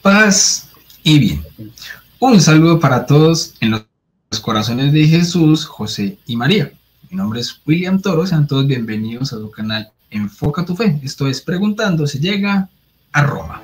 Paz y bien. Un saludo para todos en los corazones de Jesús, José y María. Mi nombre es William Toro, sean todos bienvenidos a su canal Enfoca tu Fe. Esto es Preguntando se llega a Roma.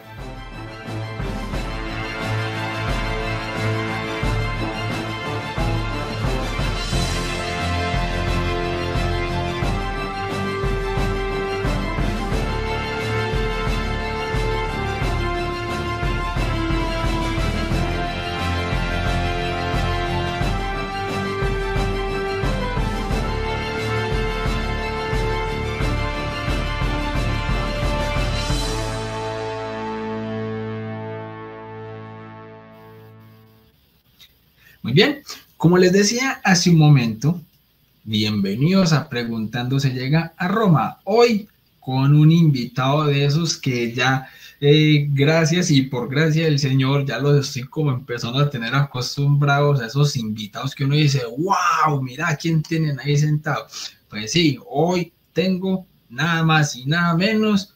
Muy bien, como les decía hace un momento, bienvenidos a Preguntando se llega a Roma. Hoy con un invitado de esos que ya, gracias y por gracia del Señor, ya los estoy como empezando a tener acostumbrados a esos invitados que uno dice, wow, mira quién tienen ahí sentado. Pues sí, hoy tengo nada más y nada menos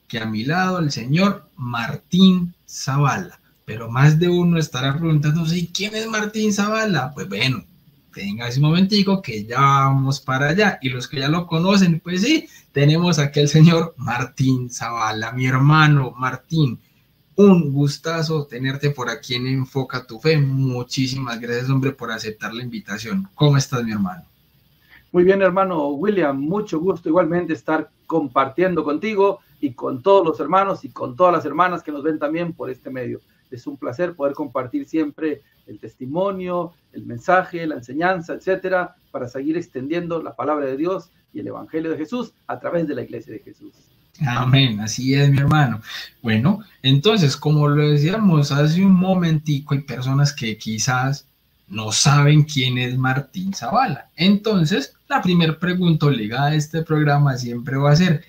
que a mi lado el señor Martín Zavala. Pero más de uno estará preguntándose, ¿quién es Martín Zavala? Pues bueno, tenga ese momentico que ya vamos para allá. Y los que ya lo conocen, pues sí, tenemos aquí al señor Martín Zavala, mi hermano Martín. Un gustazo tenerte por aquí en Enfoca tu Fe. Muchísimas gracias, hombre, por aceptar la invitación. ¿Cómo estás, mi hermano? Muy bien, hermano William, mucho gusto igualmente estar compartiendo contigo y con todos los hermanos y con todas las hermanas que nos ven también por este medio. Es un placer poder compartir siempre el testimonio, el mensaje, la enseñanza, etcétera, para seguir extendiendo la palabra de Dios y el evangelio de Jesús a través de la iglesia de Jesús. Amén, así es, mi hermano. Bueno, entonces, como lo decíamos hace un momentico, hay personas que quizás no saben quién es Martín Zavala. Entonces, la primera pregunta obligada a este programa siempre va a ser,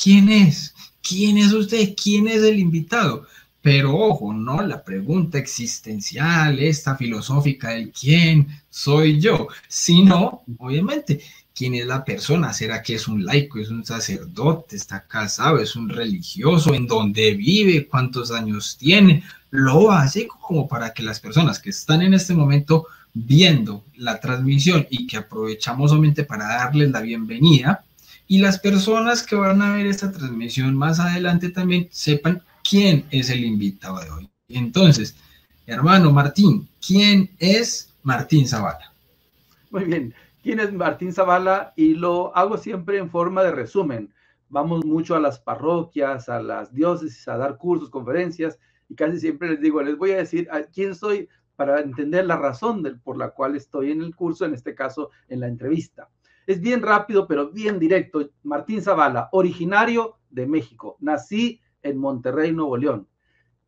¿quién es? ¿Quién es usted? ¿Quién es el invitado? Pero ojo, no la pregunta existencial, esta filosófica del quién soy yo, sino, obviamente, quién es la persona. ¿Será que es un laico, es un sacerdote, está casado, es un religioso, en dónde vive, cuántos años tiene? Lo básico como para que las personas que están en este momento viendo la transmisión y que aprovechamos obviamente para darles la bienvenida, y las personas que van a ver esta transmisión más adelante también sepan quién es el invitado de hoy. Entonces, hermano Martín, ¿quién es Martín Zavala? Muy bien, ¿quién es Martín Zavala? Y lo hago siempre en forma de resumen. Vamos mucho a las parroquias, a las diócesis, a dar cursos, conferencias, y casi siempre les digo, les voy a decir a quién soy para entender la razón por la cual estoy en el curso, en este caso, en la entrevista. Es bien rápido, pero bien directo. Martín Zavala, originario de México. Nací en Monterrey, Nuevo León.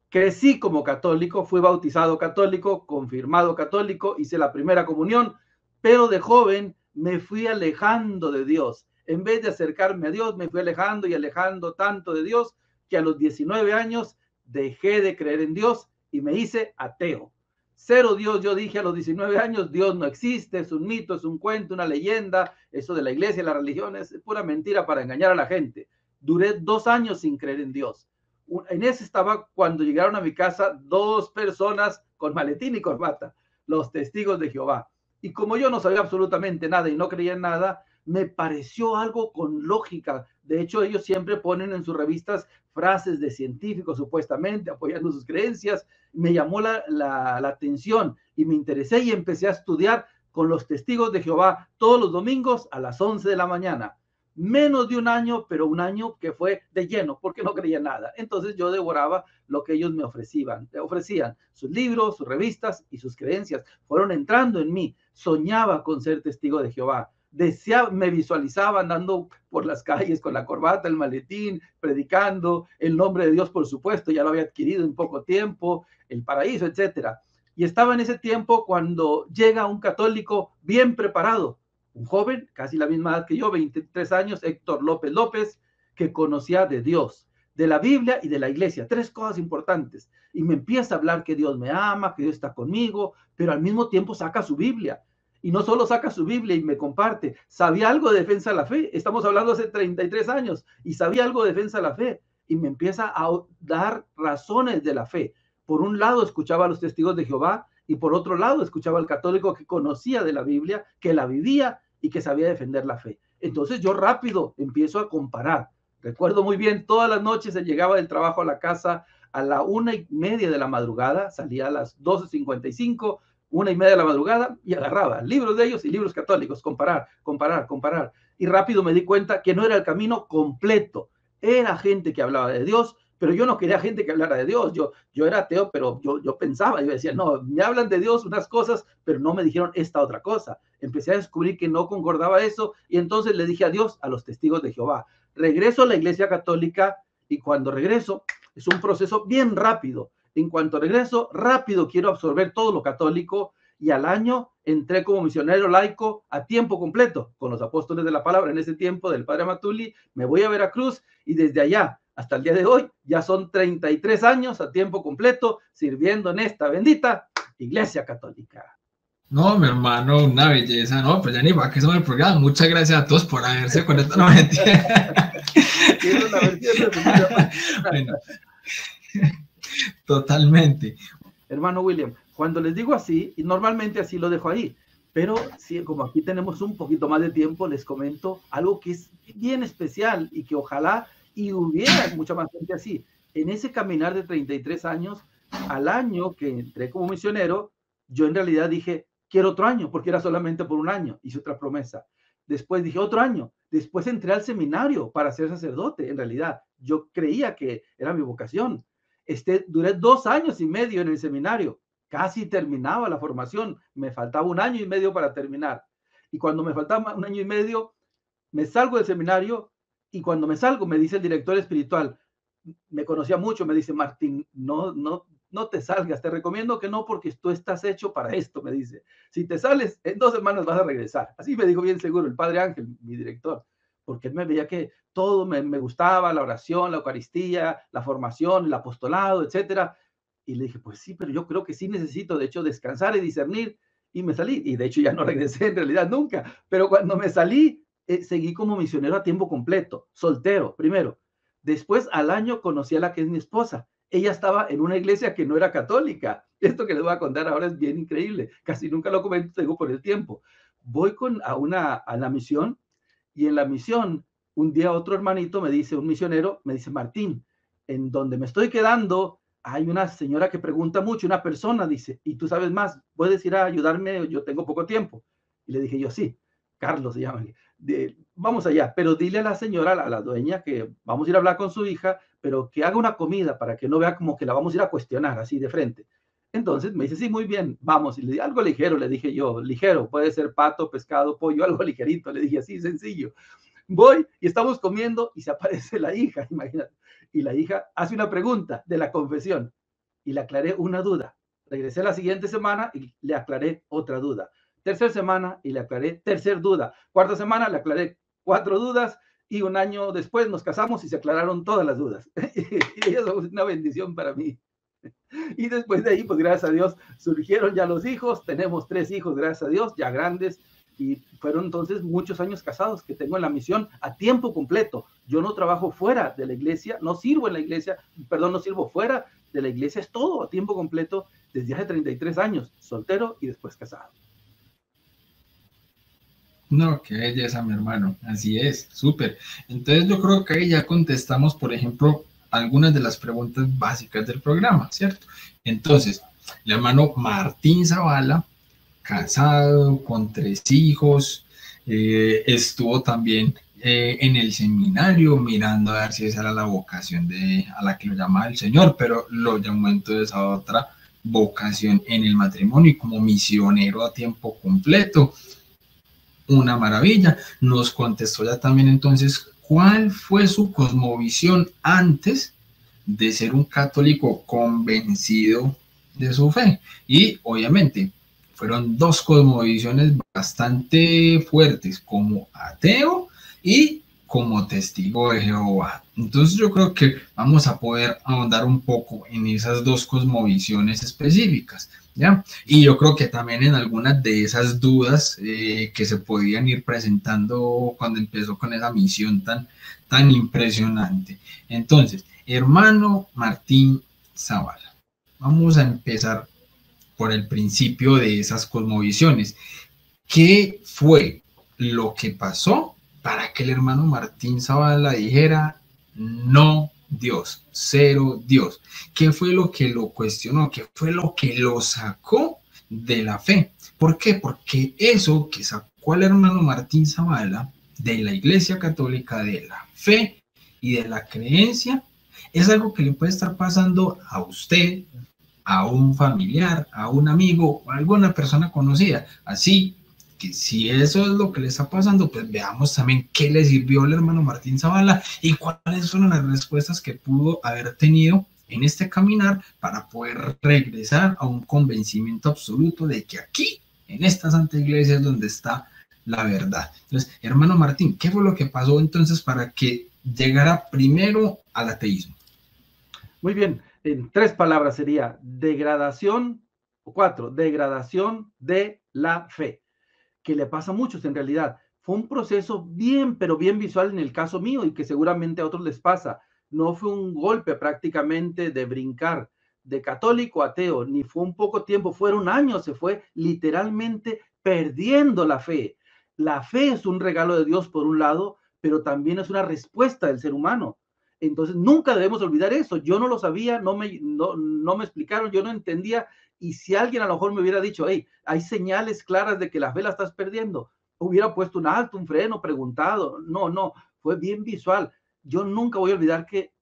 Crecí como católico, fui bautizado católico, confirmado católico, hice la primera comunión, pero de joven me fui alejando de Dios. En vez de acercarme a Dios, me fui alejando y alejando tanto de Dios que a los 19 años dejé de creer en Dios y me hice ateo. Cero Dios, yo dije a los 19 años, Dios no existe, es un mito, es un cuento, una leyenda, eso de la iglesia, la religión es pura mentira para engañar a la gente. Duré 2 años sin creer en Dios. En ese estaba cuando llegaron a mi casa 2 personas con maletín y corbata, los testigos de Jehová. Y como yo no sabía absolutamente nada y no creía en nada, me pareció algo con lógica. De hecho, ellos siempre ponen en sus revistas frases de científicos supuestamente apoyando sus creencias. Me llamó la atención y me interesé y empecé a estudiar con los testigos de Jehová todos los domingos a las 11 de la mañana. Menos de un año, pero un año que fue de lleno, porque no creía nada. Entonces yo devoraba lo que ellos me ofrecían sus libros, sus revistas y sus creencias. Fueron entrando en mí. Soñaba con ser testigo de Jehová. Me visualizaba andando por las calles con la corbata, el maletín, predicando el nombre de Dios, por supuesto, ya lo había adquirido en poco tiempo, el paraíso, etcétera. Y estaba en ese tiempo cuando llega un católico bien preparado, un joven, casi la misma edad que yo, 23 años, Héctor López López, que conocía de Dios, de la Biblia y de la iglesia, 3 cosas importantes. Y me empieza a hablar que Dios me ama, que Dios está conmigo, pero al mismo tiempo saca su Biblia. Y no solo saca su Biblia y me comparte, sabía algo de defensa de la fe. Estamos hablando hace 33 años y sabía algo de defensa de la fe. y me empieza a dar razones de la fe. Por un lado escuchaba a los testigos de Jehová y por otro lado escuchaba al católico que conocía de la Biblia, que la vivía y que sabía defender la fe. Entonces yo rápido empiezo a comparar. Recuerdo muy bien, todas las noches se llegaba del trabajo a la casa a la 1:30 de la madrugada, salía a las 12:55, 1:30 de la madrugada y agarraba libros de ellos y libros católicos, comparar. Y rápido me di cuenta que no era el camino completo. Era gente que hablaba de Dios, pero yo no quería gente que hablara de Dios. Yo era ateo, pero yo pensaba, yo decía, no, me hablan de Dios unas cosas, pero no me dijeron esta otra cosa. Empecé a descubrir que no concordaba eso y entonces le dije adiós a los testigos de Jehová. Regreso a la Iglesia Católica y cuando regreso es un proceso bien rápido. En cuanto regreso, rápido quiero absorber todo lo católico y al año entré como misionero laico a tiempo completo con los apóstoles de la palabra en ese tiempo del padre Amatuli. Me voy a Veracruz y desde allá hasta el día de hoy ya son 33 años a tiempo completo sirviendo en esta bendita Iglesia Católica. No, mi hermano, una belleza, no, pues ya ni va que somos el programa. Muchas gracias a todos por haberse conectado. No, mentira. Bueno, totalmente. Hermano William, cuando les digo así, y normalmente así lo dejo ahí, pero sí, como aquí tenemos un poquito más de tiempo, les comento algo que es bien especial y que ojalá y hubiera mucha más gente así. En ese caminar de 33 años, al año que entré como misionero, yo en realidad dije, quiero otro año, porque era solamente por un año, hice otra promesa. Después dije, otro año. Después entré al seminario para ser sacerdote, en realidad. Yo creía que era mi vocación. Duré 2 años y medio en el seminario. Casi terminaba la formación. Me faltaba 1 año y medio para terminar. Y cuando me faltaba 1 año y medio, me salgo del seminario y cuando me salgo me dice el director espiritual, me conocía mucho, me dice, Martín, no te salgas, te recomiendo que no porque tú estás hecho para esto, me dice. Si te sales, en 2 semanas vas a regresar. Así me dijo bien seguro el padre Ángel, mi director, porque él me veía que todo me gustaba, la oración, la Eucaristía, la formación, el apostolado, etcétera. Y le dije, pues sí, pero yo creo que sí necesito, de hecho, descansar y discernir. Y me salí, y de hecho ya no regresé en realidad nunca, pero cuando me salí, seguí como misionero a tiempo completo, soltero, primero. Después, al año, conocí a la que es mi esposa. Ella estaba en una iglesia que no era católica. Esto que les voy a contar ahora es bien increíble. Casi nunca lo comento, digo, por el tiempo. Voy a la misión y en la misión, un día otro hermanito me dice, un misionero, me dice, Martín, en donde me estoy quedando, hay una señora que pregunta mucho, una persona, dice, y tú sabes más, ¿puedes ir a ayudarme? Yo tengo poco tiempo. Y le dije yo, sí, Carlos se llama. Vamos allá, pero dile a la señora, a la dueña, que vamos a ir a hablar con su hija, pero que haga una comida para que no vea como que la vamos a ir a cuestionar así de frente. Entonces me dice, sí, muy bien, vamos. Y le dije, algo ligero, le dije yo, ligero, puede ser pato, pescado, pollo, algo ligerito. Le dije así, sencillo. Voy y estamos comiendo y se aparece la hija, imagínate. Y la hija hace una pregunta de la confesión y le aclaré una duda. Regresé la siguiente semana y le aclaré otra duda. Tercera semana y le aclaré tercera duda. Cuarta semana le aclaré 4 dudas y 1 año después nos casamos y se aclararon todas las dudas. Y eso es una bendición para mí. Y después de ahí, pues gracias a Dios, surgieron ya los hijos. Tenemos 3 hijos, gracias a Dios, ya grandes. Y fueron entonces muchos años casados que tengo en la misión a tiempo completo. Yo no trabajo fuera de la iglesia, no sirvo en la iglesia, perdón, no sirvo fuera de la iglesia, es todo a tiempo completo desde hace 33 años, soltero y después casado. No, qué belleza, mi hermano. Así es, súper. Entonces yo creo que ahí ya contestamos, por ejemplo, algunas de las preguntas básicas del programa, ¿cierto? Entonces, el hermano Martín Zavala, casado, con 3 hijos, estuvo también en el seminario mirando a ver si esa era la vocación a la que lo llamaba el Señor, pero lo llamó entonces a otra vocación en el matrimonio y como misionero a tiempo completo. Una maravilla. Nos contestó ya también entonces cuál fue su cosmovisión antes de ser un católico convencido de su fe. Y obviamente fueron 2 cosmovisiones bastante fuertes, como ateo y como testigo de Jehová. Entonces yo creo que vamos a poder ahondar un poco en esas 2 cosmovisiones específicas, ¿ya? Y yo creo que también en algunas de esas dudas que se podían ir presentando cuando empezó con esa misión tan impresionante. Entonces, Hermano Martín Zavala, vamos a empezar por el principio de esas cosmovisiones. ¿Qué fue lo que pasó para que el hermano Martín Zavala dijera no Dios, cero Dios? ¿Qué fue lo que lo cuestionó? ¿Qué fue lo que lo sacó de la fe? ¿Por qué? Porque eso que sacó al hermano Martín Zavala de la Iglesia Católica, de la fe y de la creencia, es algo que le puede estar pasando a usted, a un familiar, a un amigo o a alguna persona conocida. Así que si eso es lo que le está pasando, pues veamos también qué le sirvió al hermano Martín Zavala y cuáles fueron las respuestas que pudo haber tenido en este caminar para poder regresar a un convencimiento absoluto de que aquí, en esta Santa Iglesia, es donde está la verdad. Entonces, hermano Martín, ¿qué fue lo que pasó entonces para que llegara primero al ateísmo? Muy bien, en 3 palabras sería degradación, o 4, degradación de la fe, que le pasa a muchos en realidad. Fue un proceso bien, pero bien visual en el caso mío y que seguramente a otros les pasa. No fue un golpe prácticamente de brincar de católico a ateo, ni fue un poco tiempo, fueron años, se fue literalmente perdiendo la fe. La fe es un regalo de Dios por un lado, pero también es una respuesta del ser humano. Entonces, nunca debemos olvidar eso. Yo no lo sabía, no me explicaron, yo no entendía. Y si alguien a lo mejor me hubiera dicho, hey, hay señales claras de que la fe la estás perdiendo, hubiera puesto un alto, un freno, preguntado. No, fue bien visual. Yo nunca voy a olvidar que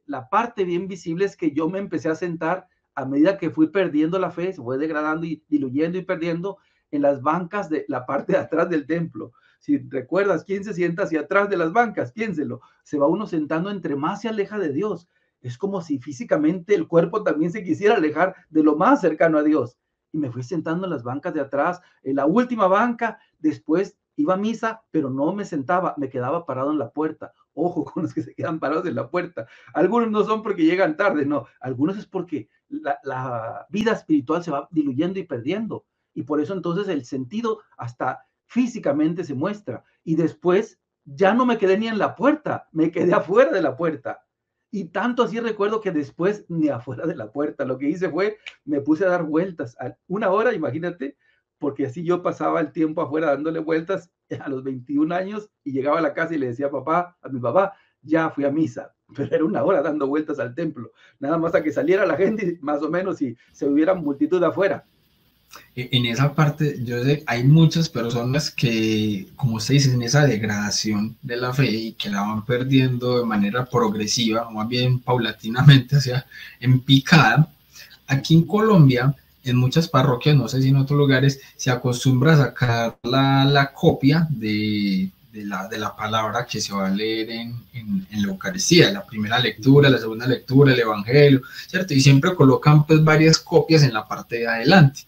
la parte bien visible es que yo me empecé a sentar a medida que fui perdiendo la fe, se fue degradando y diluyendo y perdiendo en las bancas de la parte de atrás del templo. Si recuerdas, ¿quién se sienta hacia atrás de las bancas? Piénselo. Se va uno sentando entre más se aleja de Dios. Es como si físicamente el cuerpo también se quisiera alejar de lo más cercano a Dios. Y me fui sentando en las bancas de atrás, en la última banca. Después iba a misa, pero no me sentaba, me quedaba parado en la puerta. Ojo con los que se quedan parados en la puerta. Algunos no son porque llegan tarde, no. Algunos es porque la vida espiritual se va diluyendo y perdiendo. Y por eso entonces el sentido hasta físicamente se muestra. Y después ya no me quedé ni en la puerta, me quedé afuera de la puerta. Y tanto así recuerdo que después ni afuera de la puerta, lo que hice fue, me puse a dar vueltas, a 1 hora, imagínate, porque así yo pasaba el tiempo afuera dándole vueltas a los 21 años y llegaba a la casa y le decía a mi papá, ya fui a misa, pero era 1 hora dando vueltas al templo, nada más a que saliera la gente, más o menos, y se hubiera multitud afuera. En esa parte, yo sé, hay muchas personas que, como usted dice, en esa degradación de la fe y que la van perdiendo de manera progresiva, más bien paulatinamente, o sea, en picada. Aquí en Colombia, en muchas parroquias, no sé si en otros lugares, se acostumbra a sacar la copia de la palabra que se va a leer en la Eucaristía, la primera lectura, la segunda lectura, el Evangelio, ¿cierto? Y siempre colocan pues varias copias en la parte de adelante.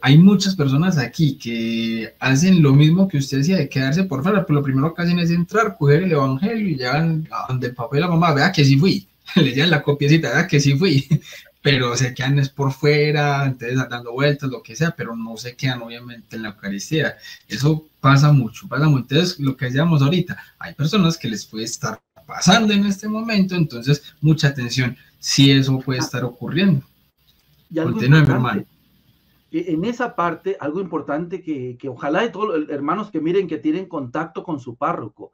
Hay muchas personas aquí que hacen lo mismo que usted decía de quedarse por fuera, pero lo primero que hacen es entrar, coger el evangelio y llegan a donde el papá y la mamá, vea que sí fui, le llevan la copiecita, vea que sí fui, pero se quedan es por fuera, entonces dando vueltas, lo que sea, pero no se quedan obviamente en la Eucaristía. Eso pasa mucho, pasa mucho. Entonces, lo que decíamos ahorita, hay personas que les puede estar pasando en este momento, entonces mucha atención si eso puede estar ocurriendo. Y algo Continúe, mi importante, hermano. en esa parte, algo importante que ojalá de todos los hermanos que miren que tienen contacto con su párroco,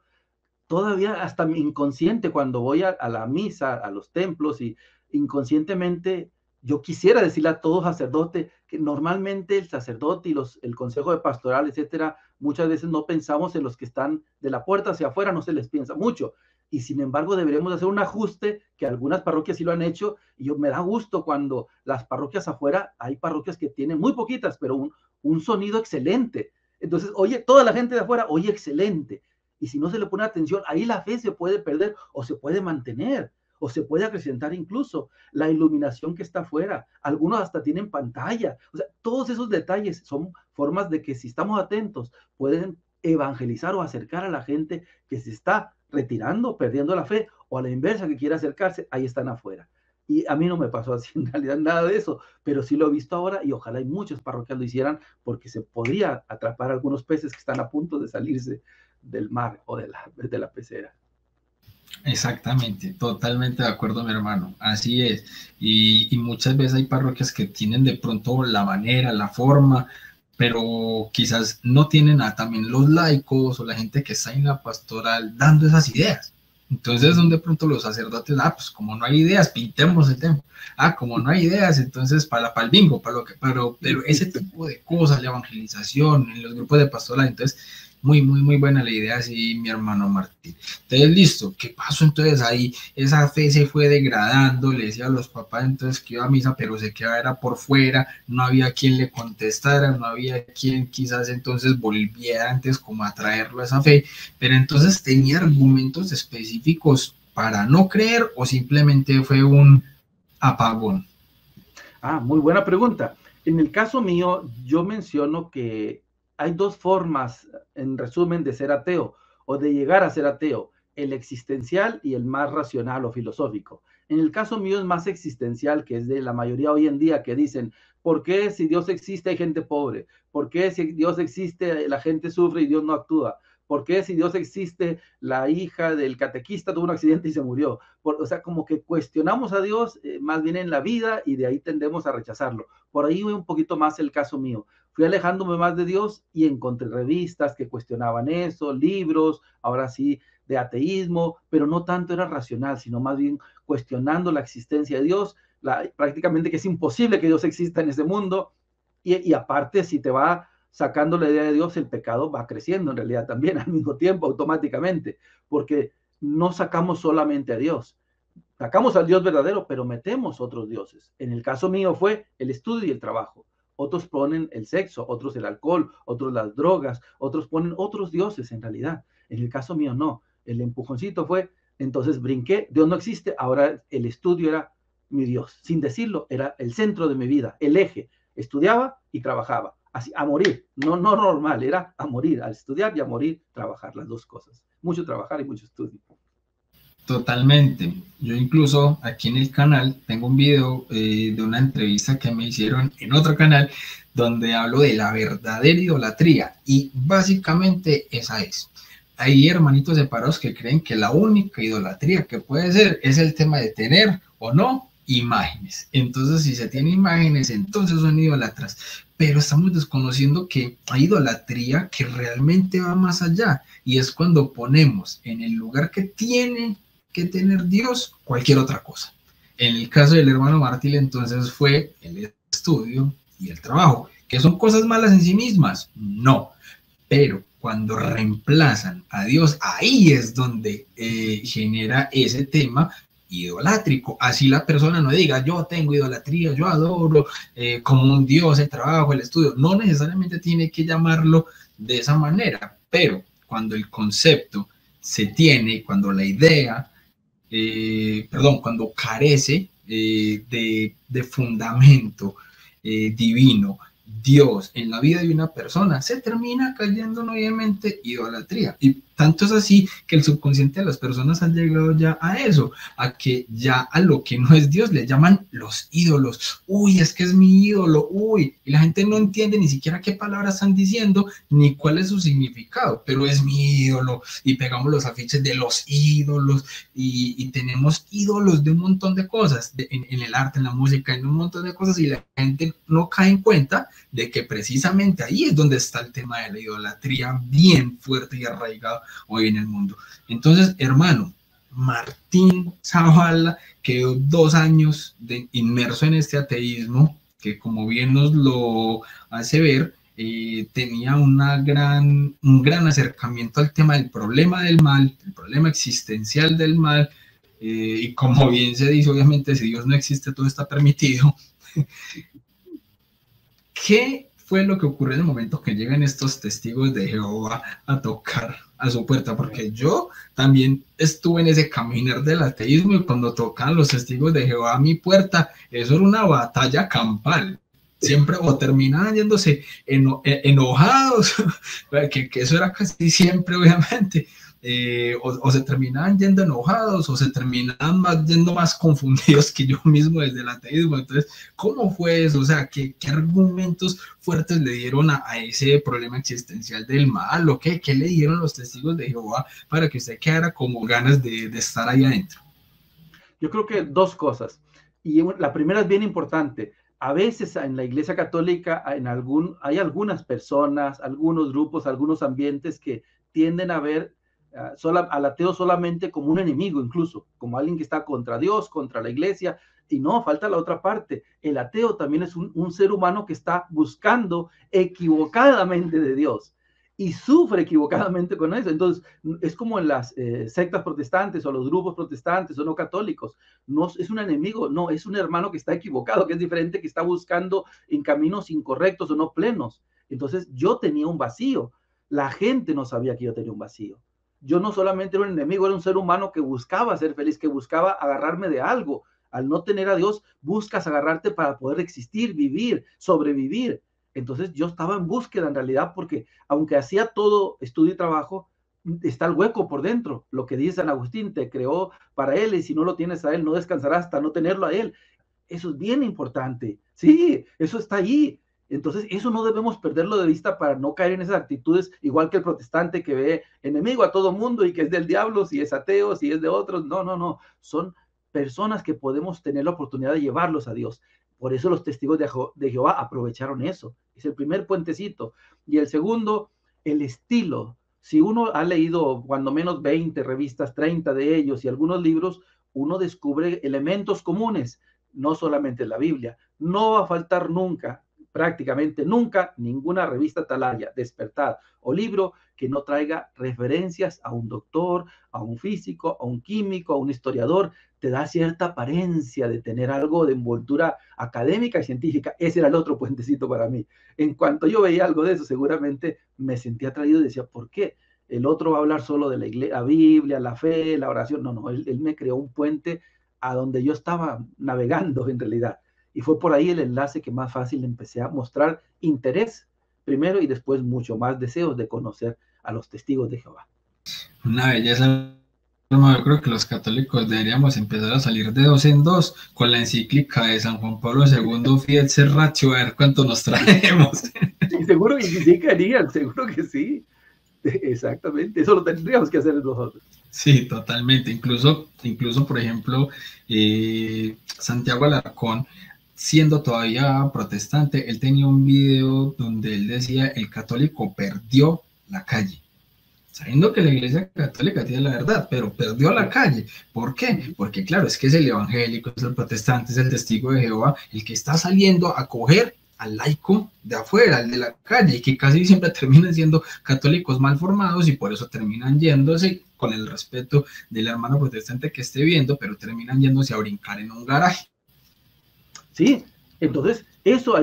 todavía hasta mi inconsciente cuando voy a la misa, a los templos y inconscientemente yo quisiera decirle a todo sacerdote que normalmente el sacerdote y el consejo de pastoral, etcétera, muchas veces no pensamos en los que están de la puerta hacia afuera, no se les piensa mucho. Y sin embargo deberíamos hacer un ajuste que algunas parroquias sí lo han hecho y me da gusto cuando las parroquias afuera, hay parroquias que tienen muy poquitas, pero un sonido excelente. Entonces, oye, toda la gente de afuera, oye, excelente. Y si no se le pone atención, ahí la fe se puede perder o se puede mantener o se puede acrecentar incluso la iluminación que está afuera. Algunos hasta tienen pantalla. O sea, todos esos detalles son formas de que si estamos atentos pueden evangelizar o acercar a la gente que se está retirando, perdiendo la fe, o a la inversa que quiere acercarse, ahí están afuera. Y a mí no me pasó así en realidad nada de eso, pero sí lo he visto ahora y ojalá hay muchas parroquias lo hicieran porque se podría atrapar algunos peces que están a punto de salirse del mar o de la pecera. Exactamente, totalmente de acuerdo, mi hermano, así es. Y muchas veces hay parroquias que tienen de pronto la manera, la forma, pero quizás no tienen a también los laicos o la gente que está en la pastoral dando esas ideas. Entonces son de pronto los sacerdotes, pues como no hay ideas, pintemos el tema. Como no hay ideas, entonces para el bingo, para lo que, pero ese tipo de cosas, la evangelización, en los grupos de pastoral, entonces muy buena la idea, sí, mi hermano Martín. Entonces, listo, ¿qué pasó? Entonces ahí esa fe se fue degradando, le decía a los papás entonces que iba a misa, pero se quedaba era por fuera, no había quien le contestara, no había quien quizás entonces volviera antes como a traerlo a esa fe, pero entonces tenía argumentos específicos para no creer o simplemente fue un apagón. Muy buena pregunta. En el caso mío, yo menciono que hay dos formas, en resumen, de ser ateo o de llegar a ser ateo, el existencial y el más racional o filosófico. En el caso mío es más existencial, que es de la mayoría hoy en día que dicen, ¿por qué si Dios existe hay gente pobre? ¿Por qué si Dios existe la gente sufre y Dios no actúa? ¿Por qué si Dios existe la hija del catequista tuvo un accidente y se murió? O sea, como que cuestionamos a Dios más bien en la vida y de ahí tendemos a rechazarlo. Por ahí fue un poquito más el caso mío. Fui alejándome más de Dios y encontré revistas que cuestionaban eso, libros, ahora sí, de ateísmo, pero no tanto era racional, sino más bien cuestionando la existencia de Dios, prácticamente que es imposible que Dios exista en ese mundo. Y aparte, si te va sacando la idea de Dios, el pecado va creciendo en realidad también al mismo tiempo, automáticamente, porque no sacamos solamente a Dios, sacamos al Dios verdadero, pero metemos otros dioses. En el caso mío fue el estudio y el trabajo. Otros ponen el sexo, otros el alcohol, otros las drogas, otros ponen otros dioses en realidad. En el caso mío no. El empujoncito fue, entonces brinqué, Dios no existe, ahora el estudio era mi Dios. Sin decirlo, era el centro de mi vida, el eje. Estudiaba y trabajaba. Así, a morir, no normal, era a morir, al estudiar y a morir, trabajar, las dos cosas. Mucho trabajar y mucho estudio. Totalmente. Yo incluso aquí en el canal tengo un video de una entrevista que me hicieron en otro canal donde hablo de la verdadera idolatría y básicamente esa es. Hay hermanitos separados que creen que la única idolatría que puede ser es el tema de tener o no imágenes. Entonces, si se tiene imágenes, entonces son idolatras. Pero estamos desconociendo que hay idolatría que realmente va más allá y es cuando ponemos en el lugar que tiene que tener Dios cualquier otra cosa. En el caso del hermano Martín, entonces fue el estudio y el trabajo, que son cosas malas en sí mismas, no, pero cuando reemplazan a Dios, ahí es donde genera ese tema idolátrico. Así la persona no diga, yo tengo idolatría, yo adoro como un Dios el trabajo, el estudio. No necesariamente tiene que llamarlo de esa manera, pero cuando el concepto se tiene, cuando la idea, cuando carece de fundamento divino, Dios en la vida de una persona, se termina cayendo obviamente idolatría. Y tanto es así que el subconsciente de las personas han llegado ya a eso, a que ya a lo que no es Dios le llaman los ídolos. Uy, es que es mi ídolo, uy, y la gente no entiende ni siquiera qué palabras están diciendo, ni cuál es su significado, pero es mi ídolo, y pegamos los afiches de los ídolos, y tenemos ídolos de un montón de cosas, en el arte, en la música, en un montón de cosas, y la gente no cae en cuenta de que precisamente ahí es donde está el tema de la idolatría bien fuerte y arraigado hoy en el mundo. Entonces, hermano, Martín Zavala quedó 2 años inmerso en este ateísmo, que como bien nos lo hace ver, tenía un gran acercamiento al tema del problema del mal, el problema existencial del mal, y como bien se dice, obviamente si Dios no existe, todo está permitido. ¿Qué fue lo que ocurrió en el momento que llegan estos testigos de Jehová a tocar a su puerta? Porque yo también estuve en ese caminar del ateísmo y cuando tocaban los testigos de Jehová a mi puerta, eso era una batalla campal. Siempre o terminaban yéndose enojados, que eso era casi siempre, obviamente, o se terminaban yendo enojados o se terminaban yendo más confundidos que yo mismo desde el ateísmo. Entonces, ¿cómo fue eso? O sea, ¿qué argumentos fuertes le dieron a ese problema existencial del mal? ¿O qué le dieron los testigos de Jehová para que usted quedara como ganas de estar ahí adentro? Yo creo que dos cosas. Y la primera es bien importante. A veces en la Iglesia Católica hay algunas personas, algunos grupos, algunos ambientes que tienden a ver al ateo solamente como un enemigo, incluso como alguien que está contra Dios, contra la Iglesia. Y no, falta la otra parte. El ateo también es un ser humano que está buscando equivocadamente de Dios y sufre equivocadamente con eso. Entonces, es como en las sectas protestantes o los grupos protestantes o no católicos. No es un enemigo, no, es un hermano que está equivocado, que es diferente, que está buscando en caminos incorrectos o no plenos. Entonces, yo tenía un vacío. La gente no sabía que yo tenía un vacío. Yo no solamente era un enemigo, era un ser humano que buscaba ser feliz, que buscaba agarrarme de algo. Al no tener a Dios, buscas agarrarte para poder existir, vivir, sobrevivir. Entonces yo estaba en búsqueda en realidad porque aunque hacía todo estudio y trabajo, está el hueco por dentro. Lo que dice San Agustín, te creó para él y si no lo tienes a él, no descansarás hasta no tenerlo a él. Eso es bien importante. Sí, eso está ahí. Entonces, eso no debemos perderlo de vista para no caer en esas actitudes, igual que el protestante que ve enemigo a todo mundo y que es del diablo, si es ateo, si es de otros. No, no, no. Son personas que podemos tener la oportunidad de llevarlos a Dios. Por eso los testigos de Jehová aprovecharon eso. Es el primer puentecito. Y el segundo, el estilo. Si uno ha leído cuando menos 20 revistas, 30 de ellos y algunos libros, uno descubre elementos comunes, no solamente en la Biblia. No va a faltar nunca, prácticamente nunca, ninguna revista Atalaya, Despertar o libro que no traiga referencias a un doctor, a un físico, a un químico, a un historiador. Te da cierta apariencia de tener algo de envoltura académica y científica. Ese era el otro puentecito para mí. En cuanto yo veía algo de eso, seguramente me sentía atraído y decía, ¿por qué? El otro va a hablar solo de la, iglesia, la Biblia, la fe, la oración. No, no, él me creó un puente a donde yo estaba navegando en realidad. Y fue por ahí el enlace que más fácil empecé a mostrar interés primero y después mucho más deseos de conocer a los testigos de Jehová. Una belleza. Yo creo que los católicos deberíamos empezar a salir de dos en dos con la encíclica de San Juan Pablo II, Fiat Serratio, a ver cuánto nos traemos. Sí, seguro que sí querían, seguro que sí. Exactamente, eso lo tendríamos que hacer nosotros. Sí, totalmente. Incluso por ejemplo, Santiago Alarcón, siendo todavía protestante, él tenía un video donde él decía, el católico perdió la calle. Sabiendo que la Iglesia Católica tiene la verdad, pero perdió la calle. ¿Por qué? Porque claro, es que es el evangélico, es el protestante, es el testigo de Jehová, el que está saliendo a coger al laico de afuera, al de la calle, y que casi siempre terminan siendo católicos mal formados y por eso terminan yéndose con el respeto del hermano protestante que esté viendo, pero terminan yéndose a brincar en un garaje. Sí, entonces eso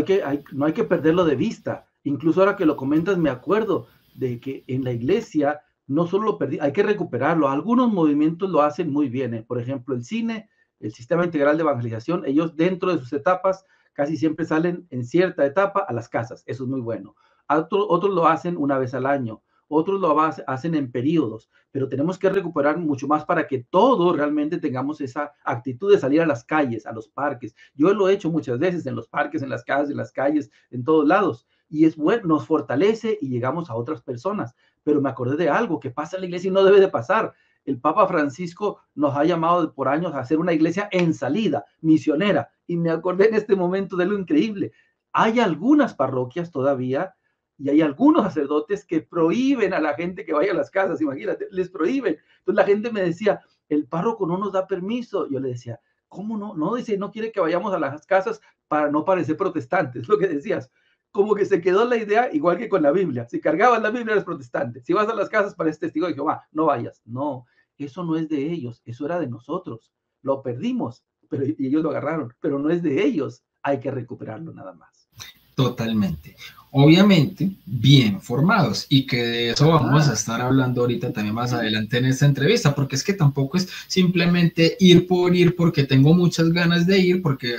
no hay que perderlo de vista. Incluso ahora que lo comentas me acuerdo de que en la iglesia no solo lo perdí, hay que recuperarlo. Algunos movimientos lo hacen muy bien. Por ejemplo, el cine, el Sistema Integral de Evangelización, ellos dentro de sus etapas casi siempre salen en cierta etapa a las casas. Eso es muy bueno. Otros lo hacen una vez al año. Otros lo hacen en periodos, pero tenemos que recuperar mucho más para que todos realmente tengamos esa actitud de salir a las calles, a los parques. Yo lo he hecho muchas veces en los parques, en las casas, en las calles, en todos lados. Y es bueno, nos fortalece y llegamos a otras personas. Pero me acordé de algo que pasa en la iglesia y no debe de pasar. El Papa Francisco nos ha llamado por años a hacer una iglesia en salida, misionera. Y me acordé en este momento de lo increíble. Hay algunas parroquias todavía y hay algunos sacerdotes que prohíben a la gente que vaya a las casas, imagínate, les prohíben. Entonces la gente me decía, el párroco no nos da permiso. Yo le decía, ¿cómo no? No, dice, no quiere que vayamos a las casas para no parecer protestantes, lo que decías. Como que se quedó la idea igual que con la Biblia. Si cargabas la Biblia eres protestante. Si vas a las casas pareces testigo de Jehová, no vayas. No, eso no es de ellos, eso era de nosotros. Lo perdimos, pero y ellos lo agarraron, pero no es de ellos. Hay que recuperarlo nada más. Totalmente. Obviamente, bien formados, y que de eso vamos a estar hablando ahorita también más adelante en esta entrevista, porque es que tampoco es simplemente ir por ir porque tengo muchas ganas de ir, porque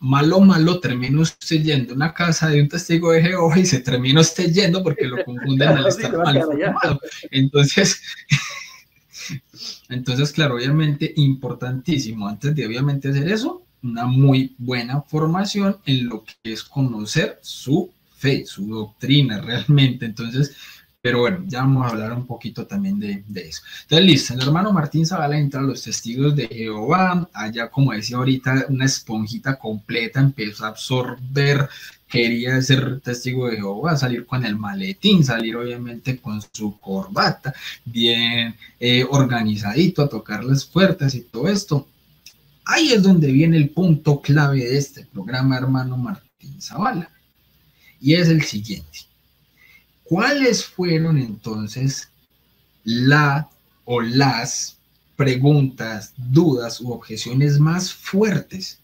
malo, malo, termina usted yendo a una casa de un testigo de Jehová y se termina usted yendo porque lo confunden al Sí, estar mal formado. Entonces, claro, obviamente importantísimo, antes de obviamente hacer eso, una muy buena formación en lo que es conocer su fe, su doctrina realmente. Entonces, pero bueno, ya vamos a hablar un poquito también de eso. Entonces, listo, el hermano Martín Zavala entra a los testigos de Jehová, allá como decía ahorita, una esponjita completa, empezó a absorber, quería ser testigo de Jehová, salir con el maletín, salir obviamente con su corbata, bien organizadito, a tocar las puertas y todo esto. Ahí es donde viene el punto clave de este programa, hermano Martín Zavala, y es el siguiente. ¿Cuáles fueron entonces las preguntas, dudas u objeciones más fuertes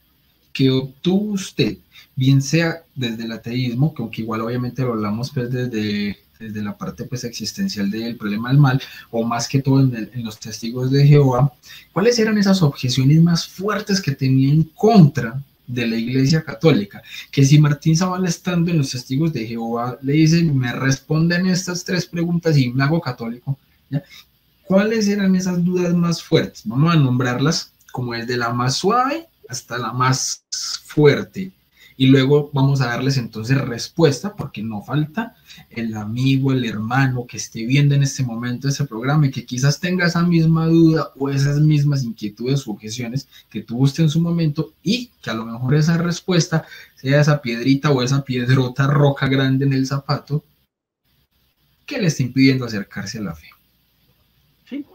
que obtuvo usted, bien sea desde el ateísmo, que aunque igual obviamente lo hablamos pues desde la parte pues existencial del problema del mal, o más que todo en los testigos de Jehová? ¿Cuáles eran esas objeciones más fuertes que tenía en contra de la Iglesia Católica? Que si Martín Zavala, estando en los testigos de Jehová, le dicen, me responden estas 3 preguntas y me hago católico, ¿ya? ¿Cuáles eran esas dudas más fuertes? Vamos a nombrarlas como desde la más suave hasta la más fuerte. Y luego vamos a darles entonces respuesta, porque no falta el amigo, el hermano que esté viendo en este momento ese programa y que quizás tenga esa misma duda o esas mismas inquietudes o objeciones que tuvo usted en su momento, y que a lo mejor esa respuesta sea esa piedrita o esa piedrota roca grande en el zapato que le está impidiendo acercarse a la fe. Sí,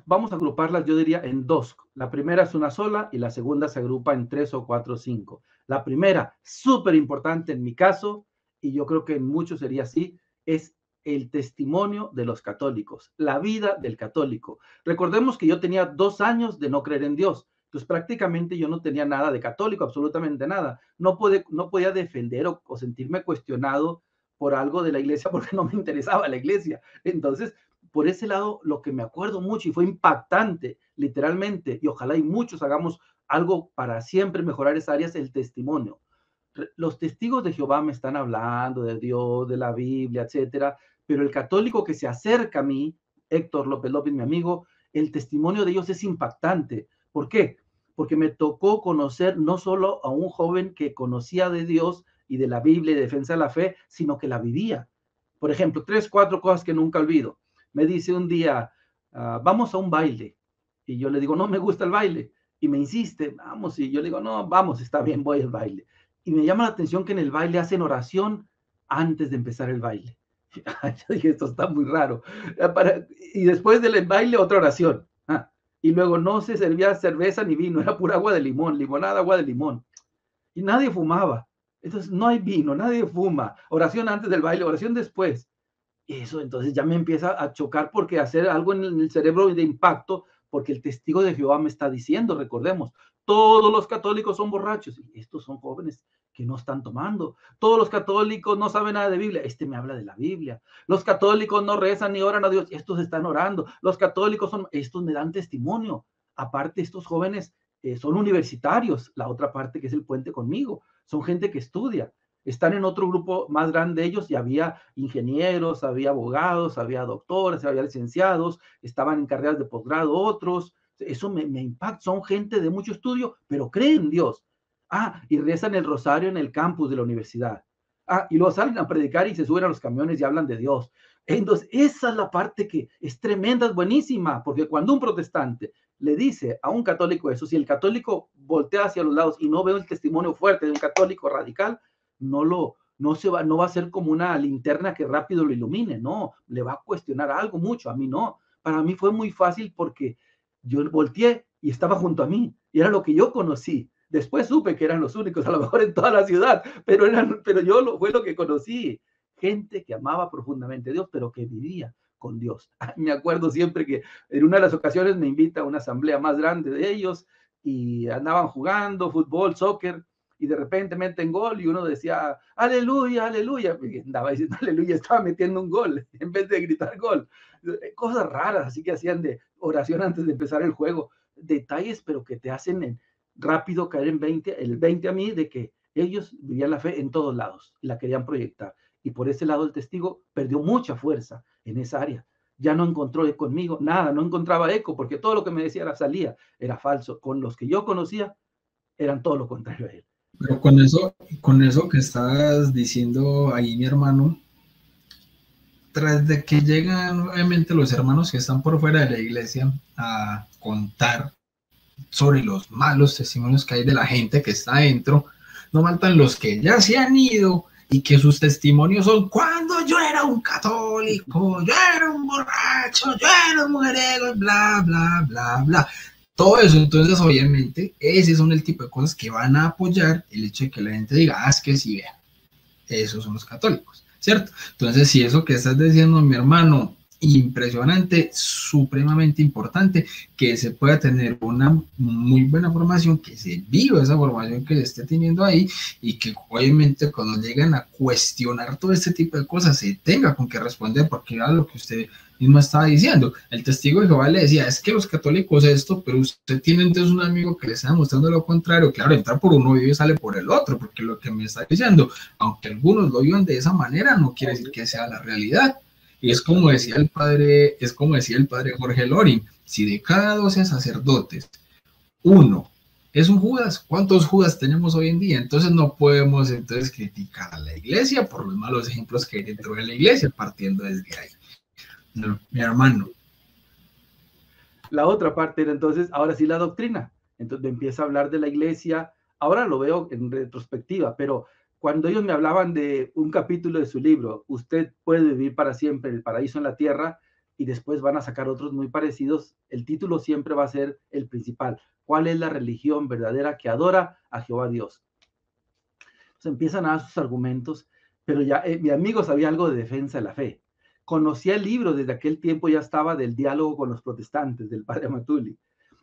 vamos a agruparlas, yo diría, en 2. La primera es una sola y la segunda se agrupa en 3 o 4 o 5. La primera, súper importante en mi caso, y yo creo que en muchos sería así, es el testimonio de los católicos, la vida del católico. Recordemos que yo tenía 2 años de no creer en Dios, entonces prácticamente yo no tenía nada de católico, absolutamente nada. No podía defender o sentirme cuestionado por algo de la iglesia porque no me interesaba la iglesia. Entonces, por ese lado, lo que me acuerdo mucho y fue impactante, literalmente, y ojalá y muchos hagamos algo para siempre mejorar esa área, es el testimonio. Los testigos de Jehová me están hablando de Dios, de la Biblia, etcétera, pero el católico que se acerca a mí, Héctor López López, mi amigo, el testimonio de ellos es impactante. ¿Por qué? Porque me tocó conocer no solo a un joven que conocía de Dios y de la Biblia y de defensa de la fe, sino que la vivía. Por ejemplo, 3, 4 cosas que nunca olvido. Me dice un día, vamos a un baile. Y yo le digo, no me gusta el baile. Y me insiste, vamos. Y yo le digo, no, vamos, está bien, voy al baile. Y me llama la atención que en el baile hacen oración antes de empezar el baile. Yo dije, esto está muy raro. Y después del baile, otra oración. Y luego no se servía cerveza ni vino, era pura agua de limón, limonada, agua de limón. Y nadie fumaba. Entonces, no hay vino, nadie fuma. Oración antes del baile, oración después. Eso entonces ya me empieza a chocar porque hacer algo en el cerebro de impacto, porque el testigo de Jehová me está diciendo, recordemos, todos los católicos son borrachos, y estos son jóvenes que no están tomando. Todos los católicos no saben nada de Biblia, este me habla de la Biblia. Los católicos no rezan ni oran a Dios, estos están orando. Los católicos estos me dan testimonio. Aparte, estos jóvenes son universitarios, la otra parte que es el puente conmigo, son gente que estudia. Están en otro grupo más grande de ellos y había ingenieros, había abogados, había doctores, había licenciados, estaban en carreras de posgrado otros. Eso me impacta, son gente de mucho estudio, pero creen en Dios. Y rezan el rosario en el campus de la universidad. Y luego salen a predicar y se suben a los camiones y hablan de Dios. Entonces, esa es la parte que es tremenda, es buenísima, porque cuando un protestante le dice a un católico eso, si el católico voltea hacia los lados y no ve el testimonio fuerte de un católico radical, no va a ser como una linterna que rápido lo ilumine, no, le va a cuestionar algo mucho, a mí no. Para mí fue muy fácil porque yo volteé y estaba junto a mí, y era lo que yo conocí. Después supe que eran los únicos, a lo mejor en toda la ciudad, pero fue lo que conocí. Gente que amaba profundamente a Dios, pero que vivía con Dios. Me acuerdo siempre que en una de las ocasiones me invita a una asamblea más grande de ellos y andaban jugando fútbol, soccer, y de repente meten gol y uno decía, aleluya, aleluya, y andaba diciendo aleluya, estaba metiendo un gol en vez de gritar gol. Cosas raras, así que hacían de oración antes de empezar el juego, detalles, pero que te hacen rápido caer en 20, el 20 a mí, de que ellos vivían la fe en todos lados y la querían proyectar. Y por ese lado el testigo perdió mucha fuerza en esa área. Ya no encontró eco conmigo, nada, no encontraba eco, porque todo lo que me decía salía, era falso. Con los que yo conocía, eran todo lo contrario a él. Pero con eso que estás diciendo ahí, mi hermano, tras de que llegan obviamente los hermanos que están por fuera de la iglesia a contar sobre los malos testimonios que hay de la gente que está adentro, no faltan los que ya se han ido y que sus testimonios son: cuando yo era un católico, yo era un borracho, yo era un mujeriego, bla, bla, bla, bla. Todo eso. Entonces, obviamente, ese son el tipo de cosas que van a apoyar el hecho de que la gente diga: es que sí, vean, esos son los católicos, ¿cierto? Entonces, si eso que estás diciendo, mi hermano, impresionante, supremamente importante, que se pueda tener una muy buena formación, que se viva esa formación que se esté teniendo ahí, y que obviamente cuando llegan a cuestionar todo este tipo de cosas se tenga con qué responder, porque era lo que usted mismo estaba diciendo. El testigo de Jehová le decía: es que los católicos esto, pero usted tiene entonces un amigo que le está mostrando lo contrario. Claro, entra por uno y sale por el otro, porque lo que me está diciendo, aunque algunos lo vivan de esa manera, no quiere decir que sea la realidad. Y es como decía el padre Jorge Loring: si de cada 12 sacerdotes, uno es un Judas, ¿cuántos Judas tenemos hoy en día? Entonces no podemos entonces criticar a la iglesia por los malos ejemplos que hay dentro de la iglesia, partiendo desde ahí. No, mi hermano. La otra parte era entonces, ahora sí, la doctrina. Entonces empieza a hablar de la iglesia. Ahora lo veo en retrospectiva, pero cuando ellos me hablaban de un capítulo de su libro, usted puede vivir para siempre en el paraíso en la tierra, y después van a sacar otros muy parecidos, el título siempre va a ser el principal: ¿cuál es la religión verdadera que adora a Jehová Dios? Entonces empiezan a dar sus argumentos, pero ya mi amigo sabía algo de defensa de la fe. Conocía el libro, desde aquel tiempo ya estaba, del diálogo con los protestantes, del padre Matuli.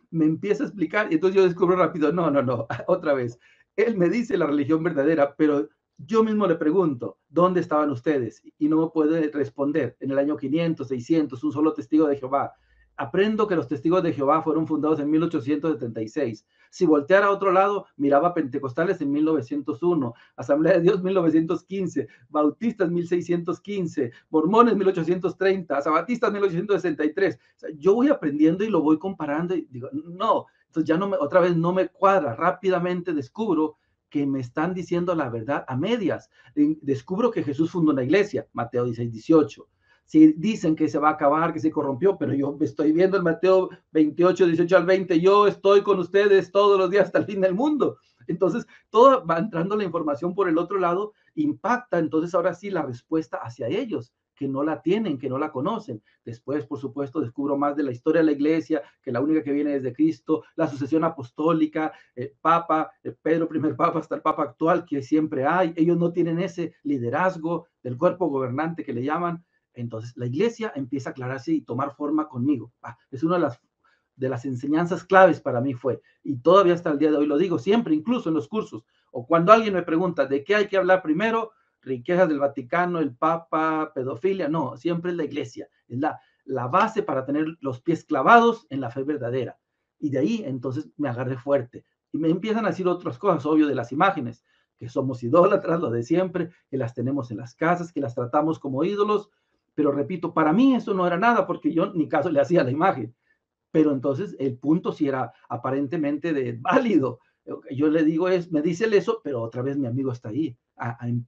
Me empieza a explicar y entonces yo descubro rápido: no, otra vez. Él me dice la religión verdadera, pero yo mismo le pregunto: ¿dónde estaban ustedes? Y no me puede responder. En el año 500, 600, un solo testigo de Jehová. Aprendo que los testigos de Jehová fueron fundados en 1876. Si volteara a otro lado, miraba Pentecostales en 1901, Asamblea de Dios 1915, Bautistas 1615, Mormones 1830, Sabatistas 1863. O sea, yo voy aprendiendo y lo voy comparando y digo: no, entonces ya no me, otra vez no me cuadra. Rápidamente descubro que me están diciendo la verdad a medias. Descubro que Jesús fundó una iglesia, Mateo 16, 18. Si dicen que se va a acabar, que se corrompió, pero yo estoy viendo en Mateo 28, 18 al 20, yo estoy con ustedes todos los días hasta el fin del mundo. Entonces, todo va entrando la información por el otro lado, impacta entonces ahora sí la respuesta hacia ellos, que no la tienen, que no la conocen. Después, por supuesto, descubro más de la historia de la iglesia, que la única que viene desde Cristo, la sucesión apostólica, Papa, Pedro, primer Papa, hasta el Papa actual, que siempre hay. Ellos no tienen ese liderazgo del cuerpo gobernante que le llaman. Entonces la iglesia empieza a aclararse y tomar forma conmigo. Es una de las enseñanzas claves para mí fue, y todavía hasta el día de hoy lo digo, siempre, incluso en los cursos, o cuando alguien me pregunta de qué hay que hablar primero: riquezas del Vaticano, el Papa, pedofilia. No, siempre es la iglesia, es la base para tener los pies clavados en la fe verdadera. Y de ahí entonces me agarré fuerte. Y me empiezan a decir otras cosas, obvio, de las imágenes, que somos idólatras, lo de siempre, que las tenemos en las casas, que las tratamos como ídolos. Pero repito, para mí eso no era nada, porque yo ni caso le hacía a la imagen. Pero entonces el punto sí era aparentemente válido. Yo le digo, me dice eso, pero otra vez mi amigo está ahí.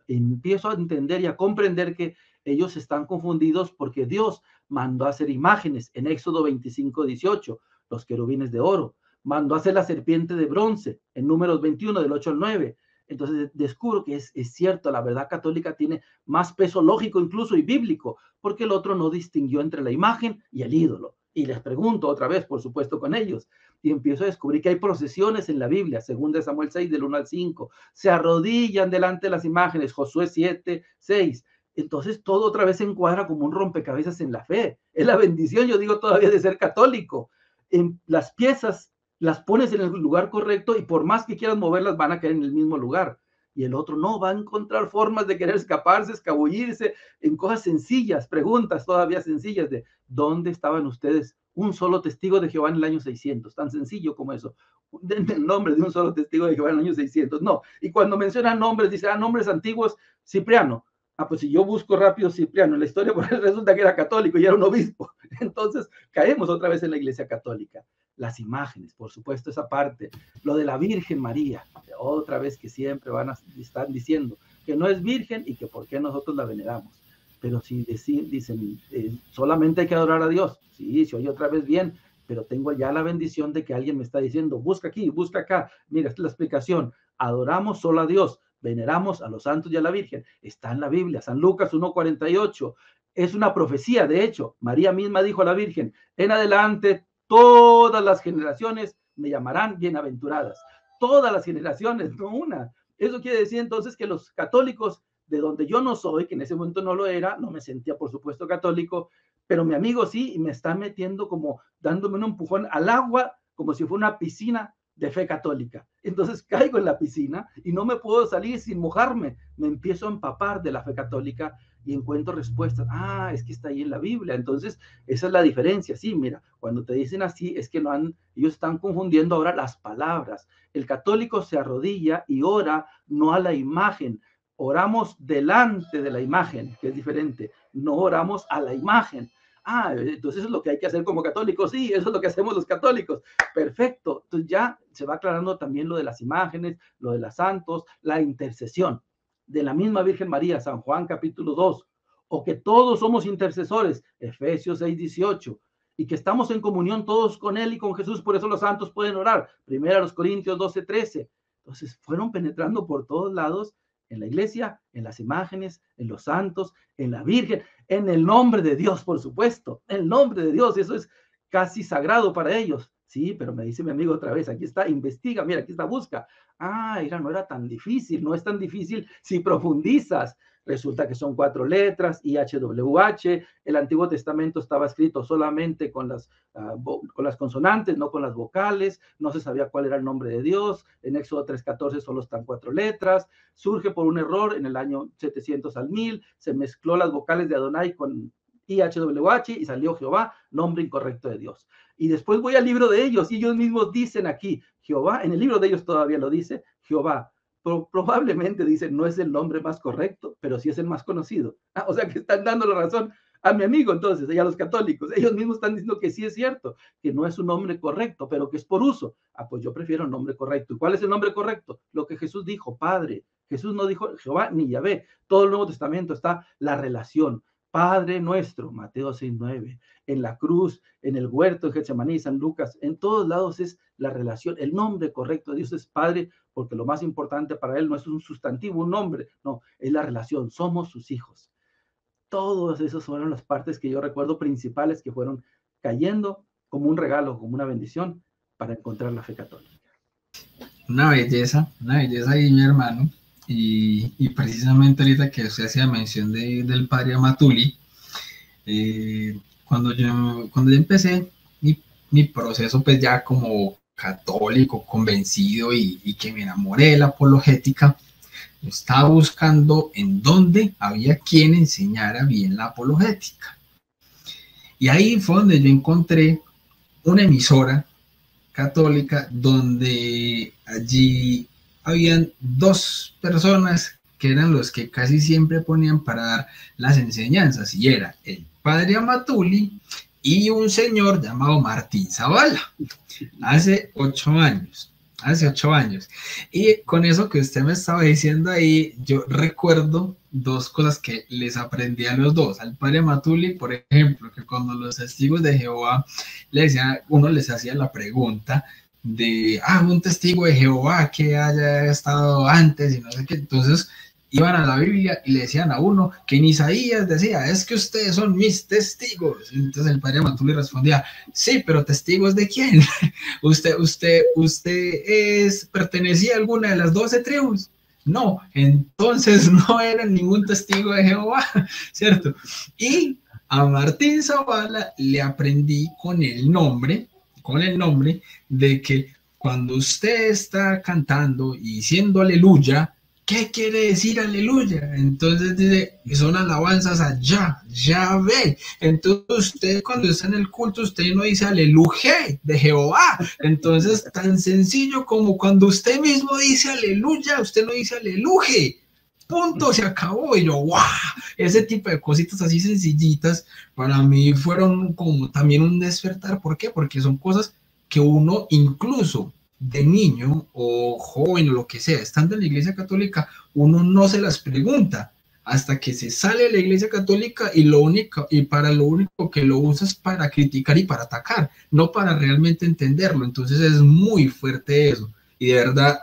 Empiezo a entender y a comprender que ellos están confundidos, porque Dios mandó a hacer imágenes en Éxodo 25, 18, los querubines de oro. Mandó a hacer la serpiente de bronce en Números 21, del 8 al 9. Entonces descubro que es cierto, la verdad católica tiene más peso lógico incluso y bíblico, porque el otro no distinguió entre la imagen y el ídolo. Y les pregunto otra vez, por supuesto, con ellos, y empiezo a descubrir que hay procesiones en la Biblia, 2 Samuel 6, del 1 al 5, se arrodillan delante de las imágenes, Josué 7, 6. Entonces todo otra vez se encuadra como un rompecabezas en la fe. Es la bendición, yo digo, todavía de ser católico. En las piezas las pones en el lugar correcto, y por más que quieras moverlas van a caer en el mismo lugar. Y el otro no, va a encontrar formas de querer escaparse, escabullirse en cosas sencillas, preguntas todavía sencillas de: ¿dónde estaban ustedes? Un solo testigo de Jehová en el año 600, tan sencillo como eso. el nombre de un solo testigo de Jehová en el año 600, no. Y cuando menciona nombres, dice, nombres antiguos, Cipriano. Pues si yo busco rápido Cipriano en la historia, pues resulta que era católico y era un obispo. Entonces caemos otra vez en la Iglesia Católica. Las imágenes, por supuesto, esa parte. Lo de la Virgen María, otra vez que siempre están diciendo que no es virgen y que por qué nosotros la veneramos. Pero si dicen, solamente hay que adorar a Dios. Sí, se oye otra vez bien, pero tengo ya la bendición de que alguien me está diciendo, busca aquí, busca acá. Mira, esta es la explicación. Adoramos solo a Dios, veneramos a los santos y a la Virgen. Está en la Biblia, San Lucas 1:48. Es una profecía, de hecho. María misma dijo a la Virgen, en adelante todas las generaciones me llamarán bienaventuradas. Todas las generaciones, no una. Eso quiere decir entonces que los católicos, de donde yo no soy, que en ese momento no lo era, no me sentía por supuesto católico, pero mi amigo sí, y me está metiendo como dándome un empujón al agua, como si fuera una piscina de fe católica. Entonces caigo en la piscina y no me puedo salir sin mojarme. Me empiezo a empapar de la fe católica y encuentro respuestas. Es que está ahí en la Biblia. Entonces, esa es la diferencia. Sí, mira, cuando te dicen así, es que ellos están confundiendo ahora las palabras. El católico se arrodilla y ora no a la imagen. Oramos delante de la imagen, que es diferente. No oramos a la imagen. Entonces eso es lo que hay que hacer como católicos. Sí, eso es lo que hacemos los católicos. Perfecto. Entonces ya se va aclarando también lo de las imágenes, lo de los santos, la intercesión de la misma Virgen María, San Juan capítulo 2, o que todos somos intercesores, Efesios 6:18, y que estamos en comunión todos con Él y con Jesús, por eso los santos pueden orar, 1 Corintios 12:13. Entonces fueron penetrando por todos lados, en la iglesia, en las imágenes, en los santos, en la Virgen, en el nombre de Dios, por supuesto, el nombre de Dios, eso es casi sagrado para ellos. Sí, pero me dice mi amigo otra vez, aquí está, investiga, mira, aquí está, busca. No era tan difícil, no es tan difícil si profundizas. Resulta que son 4 letras, IHWH, el Antiguo Testamento estaba escrito solamente con las consonantes, no con las vocales, no se sabía cuál era el nombre de Dios, en Éxodo 3:14 solo están 4 letras, surge por un error en el año 700 al 1000, se mezcló las vocales de Adonai con IHWH y salió Jehová, nombre incorrecto de Dios. Y después voy al libro de ellos y ellos mismos dicen aquí, Jehová, en el libro de ellos todavía lo dice, Jehová, probablemente dicen no es el nombre más correcto, pero sí es el más conocido. O sea que están dando la razón a mi amigo entonces, y a los católicos. Ellos mismos están diciendo que sí es cierto, que no es un nombre correcto, pero que es por uso. Pues yo prefiero el nombre correcto. ¿Y cuál es el nombre correcto? Lo que Jesús dijo, Padre. Jesús no dijo Jehová ni Yahvé. Todo el Nuevo Testamento está la relación. Padre nuestro, Mateo 6:9, en la cruz, en el huerto de Getsemaní, San Lucas, en todos lados es la relación. El nombre correcto de Dios es Padre, porque lo más importante para Él no es un sustantivo, un nombre, no, es la relación, somos sus hijos. Todos esos fueron las partes que yo recuerdo principales que fueron cayendo como un regalo, como una bendición para encontrar la fe católica. Una belleza ahí, mi hermano. Y precisamente ahorita que usted hacía mención del padre Amatuli, cuando yo empecé mi proceso pues ya como católico convencido y que me enamoré de la apologética, yo estaba buscando en dónde había quien enseñara bien la apologética. Y ahí fue donde yo encontré una emisora católica donde allí habían 2 personas que eran los que casi siempre ponían para dar las enseñanzas, y era el padre Amatuli y un señor llamado Martín Zavala, hace 8 años. Y con eso que usted me estaba diciendo ahí, yo recuerdo 2 cosas que les aprendí a los 2. Al padre Amatuli, por ejemplo, que cuando los testigos de Jehová uno les hacía la pregunta de un testigo de Jehová que haya estado antes y no sé qué, entonces iban a la Biblia y le decían a uno que en Isaías decía, es que ustedes son mis testigos. Entonces el padre Amatuli respondía, sí, pero testigos de quién? ¿Usted pertenecía a alguna de las 12 tribus? No, entonces no era ningún testigo de Jehová, ¿cierto? Y a Martín Zavala le aprendí con el nombre de que cuando usted está cantando y diciendo aleluya, ¿qué quiere decir aleluya? Entonces dice, son alabanzas a Yahvé. Entonces usted cuando está en el culto, usted no dice aleluya de Jehová. Entonces tan sencillo como cuando usted mismo dice aleluya, usted no dice aleluya. Punto, se acabó. Y yo, ¡guau! Ese tipo de cositas así sencillitas para mí fueron como también un despertar. ¿Por qué? Porque son cosas que uno incluso de niño o joven o lo que sea, estando en la iglesia católica, uno no se las pregunta hasta que se sale de la iglesia católica y para lo único que lo usa es para criticar y para atacar, no para realmente entenderlo. Entonces es muy fuerte eso. Y de verdad,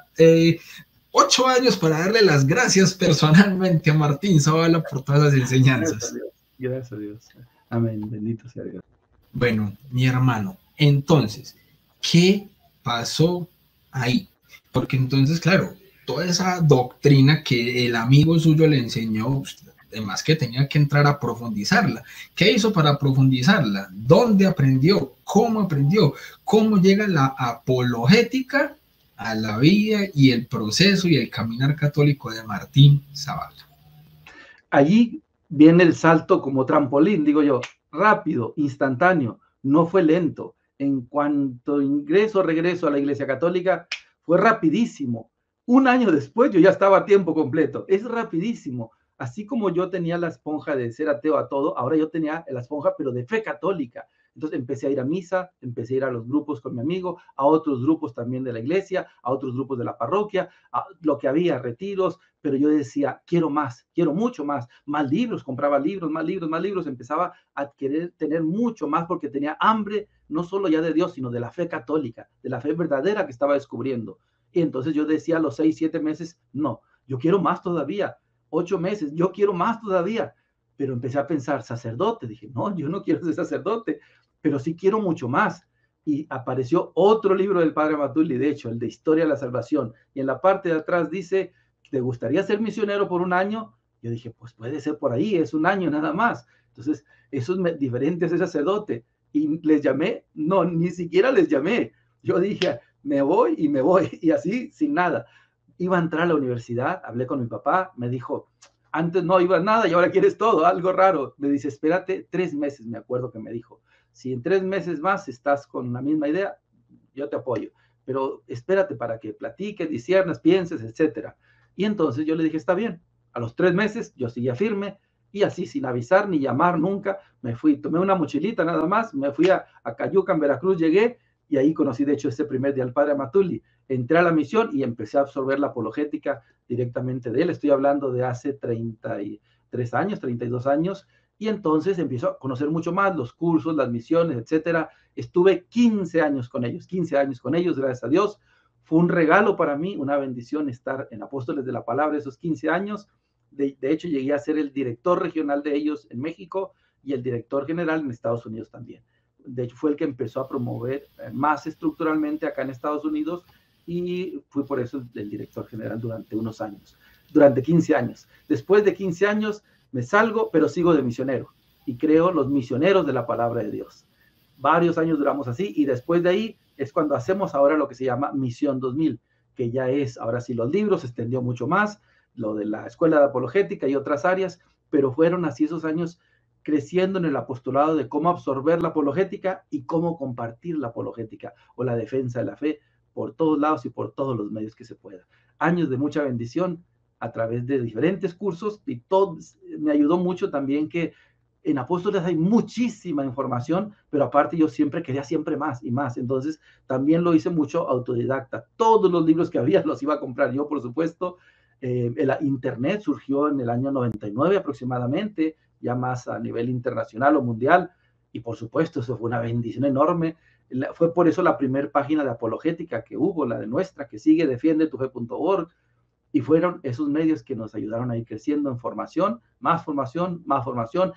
8 años para darle las gracias personalmente a Martín Zavala por todas las enseñanzas. Gracias a Dios. Amén. Bendito sea Dios. Bueno, mi hermano, entonces, ¿qué pasó ahí? Porque entonces, claro, toda esa doctrina que el amigo suyo le enseñó, además que tenía que entrar a profundizarla. ¿Qué hizo para profundizarla? ¿Dónde aprendió? ¿Cómo llega la apologética a la vida y el proceso y el caminar católico de Martín Zavala? Allí viene el salto como trampolín, digo yo, rápido, instantáneo, no fue lento. En cuanto regreso a la Iglesia Católica, fue rapidísimo. Un año después yo ya estaba a tiempo completo. Es rapidísimo. Así como yo tenía la esponja de ser ateo a todo, ahora yo tenía la esponja, pero de fe católica. Entonces empecé a ir a misa, empecé a ir a los grupos con mi amigo, a otros grupos también de la iglesia, a otros grupos de la parroquia, a lo que había, retiros, pero yo decía, quiero más, quiero mucho más libros, compraba libros, más libros, empezaba a querer tener mucho más porque tenía hambre, no solo ya de Dios, sino de la fe católica, de la fe verdadera que estaba descubriendo. Y entonces yo decía a los 6, 7 meses, no, yo quiero más todavía, 8 meses, yo quiero más todavía. Pero empecé a pensar, sacerdote, dije, no, yo no quiero ser sacerdote, pero sí quiero mucho más. Y apareció otro libro del padre Matulli, de hecho, el de Historia de la Salvación, y en la parte de atrás dice, ¿te gustaría ser misionero por un año? Yo dije, pues puede ser por ahí, es un año nada más. Entonces, eso es diferente a ser sacerdote. Y les llamé, no, ni siquiera les llamé. Yo dije, me voy, y así, sin nada. Iba a entrar a la universidad, hablé con mi papá, me dijo, antes no iba a nada y ahora quieres todo, algo raro. Me dice, espérate 3 meses, me acuerdo que me dijo. Si en 3 meses más estás con la misma idea, yo te apoyo. Pero espérate para que platiques, disiernas, pienses, etcétera. Y entonces yo le dije, está bien. A los 3 meses yo seguía firme y así sin avisar ni llamar nunca, me fui, tomé una mochilita nada más, me fui a Cayuca, en Veracruz, llegué y ahí conocí de hecho ese primer día al padre Matulli. Entré a la misión y empecé a absorber la apologética directamente de él. Estoy hablando de hace 33 años, 32 años, y entonces empiezo a conocer mucho más los cursos, las misiones, etcétera. Estuve 15 años con ellos, gracias a Dios. Fue un regalo para mí, una bendición estar en Apóstoles de la Palabra esos 15 años. De hecho, llegué a ser el director regional de ellos en México y el director general en Estados Unidos también. De hecho, fue el que empezó a promover más estructuralmente acá en Estados Unidos y fui por eso el director general durante unos años, durante 15 años. Después de 15 años me salgo, pero sigo de misionero y creo los misioneros de la palabra de Dios. Varios años duramos así y después de ahí es cuando hacemos ahora lo que se llama Misión 2000, que ya es, ahora sí los libros, se extendió mucho más, lo de la escuela de apologética y otras áreas, pero fueron así esos años creciendo en el apostolado de cómo absorber la apologética y cómo compartir la apologética o la defensa de la fe por todos lados y por todos los medios que se pueda. Años de mucha bendición a través de diferentes cursos y todo me ayudó mucho también que en Apóstoles hay muchísima información, pero aparte yo siempre quería siempre más y más, entonces también lo hice mucho autodidacta. Todos los libros que había los iba a comprar yo, por supuesto. El internet surgió en el año 99 aproximadamente, ya más a nivel internacional o mundial, y por supuesto eso fue una bendición enorme. Fue por eso la primera página de apologética que hubo, la de nuestra, que sigue defiendetufe.org, y fueron esos medios que nos ayudaron a ir creciendo en formación, más formación,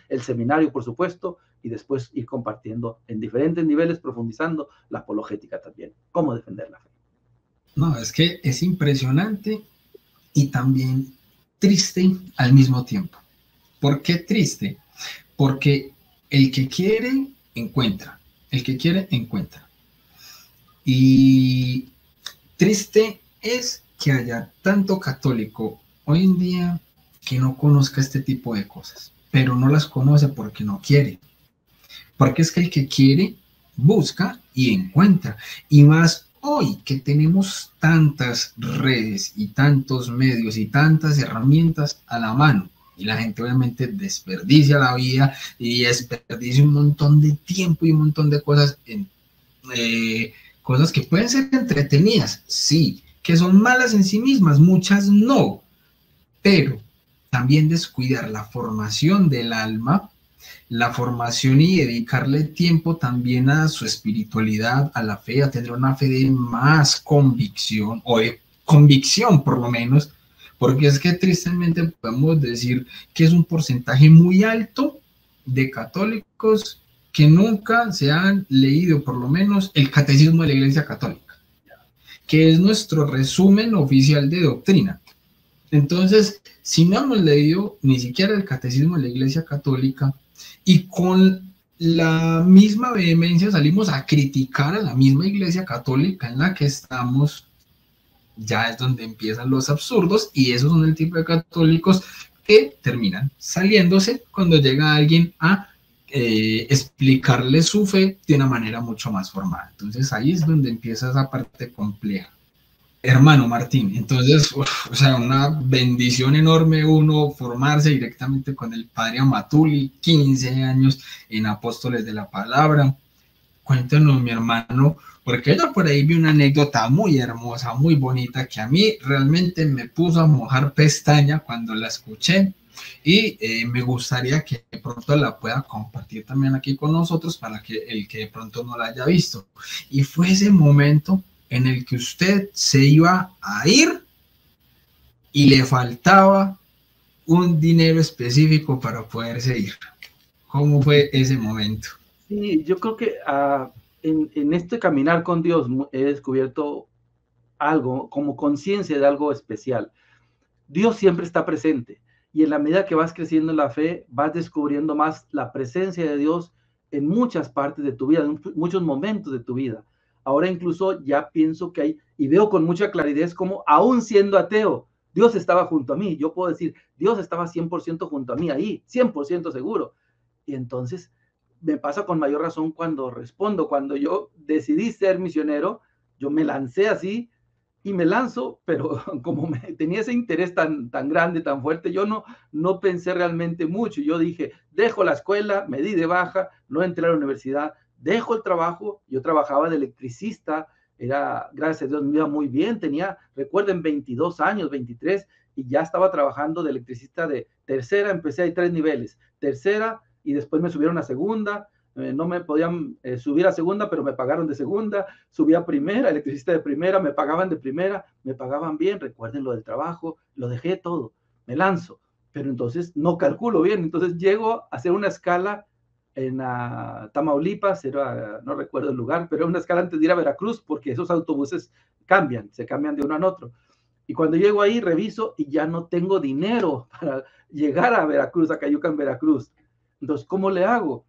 el seminario, por supuesto, y después ir compartiendo en diferentes niveles, profundizando la apologética también, cómo defender la fe. No, es que es impresionante y también triste al mismo tiempo. ¿Por qué triste? Porque el que quiere, encuentra. El que quiere, encuentra. Y triste es que haya tanto católico hoy en día que no conozca este tipo de cosas, pero no las conoce porque no quiere. Porque es que el que quiere, busca y encuentra. Y más hoy que tenemos tantas redes y tantos medios y tantas herramientas a la mano. Y la gente obviamente desperdicia la vida y desperdicia un montón de tiempo y un montón de cosas en cosas que pueden ser entretenidas, sí, que son malas en sí mismas, muchas no, pero también descuidar la formación del alma, la formación y dedicarle tiempo también a su espiritualidad, a la fe, a tener una fe de más convicción o de convicción por lo menos, porque es que tristemente podemos decir que es un porcentaje muy alto de católicos que nunca se han leído por lo menos el Catecismo de la Iglesia Católica, que es nuestro resumen oficial de doctrina. Entonces, si no hemos leído ni siquiera el Catecismo de la Iglesia Católica y con la misma vehemencia salimos a criticar a la misma Iglesia Católica en la que estamos, ya es donde empiezan los absurdos y esos son el tipo de católicos que terminan saliéndose cuando llega alguien a explicarle su fe de una manera mucho más formal. Entonces ahí es donde empieza esa parte compleja. Hermano Martín, entonces, o sea, una bendición enorme uno formarse directamente con el padre Amatuli, 15 años en Apóstoles de la Palabra. Cuéntanos, mi hermano, porque yo por ahí vi una anécdota muy hermosa, muy bonita, que a mí realmente me puso a mojar pestaña cuando la escuché y me gustaría que de pronto la pueda compartir también aquí con nosotros para que el que de pronto no la haya visto. Y fue ese momento en el que usted se iba a ir y le faltaba un dinero específico para poderse ir. ¿Cómo fue ese momento? Sí, yo creo que en este caminar con Dios he descubierto algo, como conciencia de algo especial. Dios siempre está presente y en la medida que vas creciendo en la fe, vas descubriendo más la presencia de Dios en muchas partes de tu vida, en muchos momentos de tu vida. Ahora incluso ya pienso que hay, y veo con mucha claridad como aún siendo ateo, Dios estaba junto a mí. Yo puedo decir, Dios estaba 100% junto a mí ahí, 100% seguro. Y entonces me pasa con mayor razón cuando respondo, cuando yo decidí ser misionero, yo me lancé así y me lanzo, pero como tenía ese interés tan grande, tan fuerte, yo no pensé realmente mucho. Yo dije, dejo la escuela, me di de baja, no entré a la universidad, dejo el trabajo. Yo trabajaba de electricista, gracias a Dios, me iba muy bien, recuerden, 22 años, 23, y ya estaba trabajando de electricista de tercera. Empecé, hay 3 niveles, tercera, y después me subieron a segunda. No me podían subir a segunda, pero me pagaron de segunda. Subí a primera, electricista de primera, me pagaban de primera, me pagaban bien. Recuerden lo del trabajo, lo dejé todo, me lanzo, pero entonces no calculo bien. Entonces llego a hacer una escala en Tamaulipas, no recuerdo el lugar, pero una escala antes de ir a Veracruz, porque esos autobuses se cambian de uno a otro. Y cuando llego ahí, reviso y ya no tengo dinero para llegar a Veracruz, a Cayuca, en Veracruz. Entonces, ¿cómo le hago?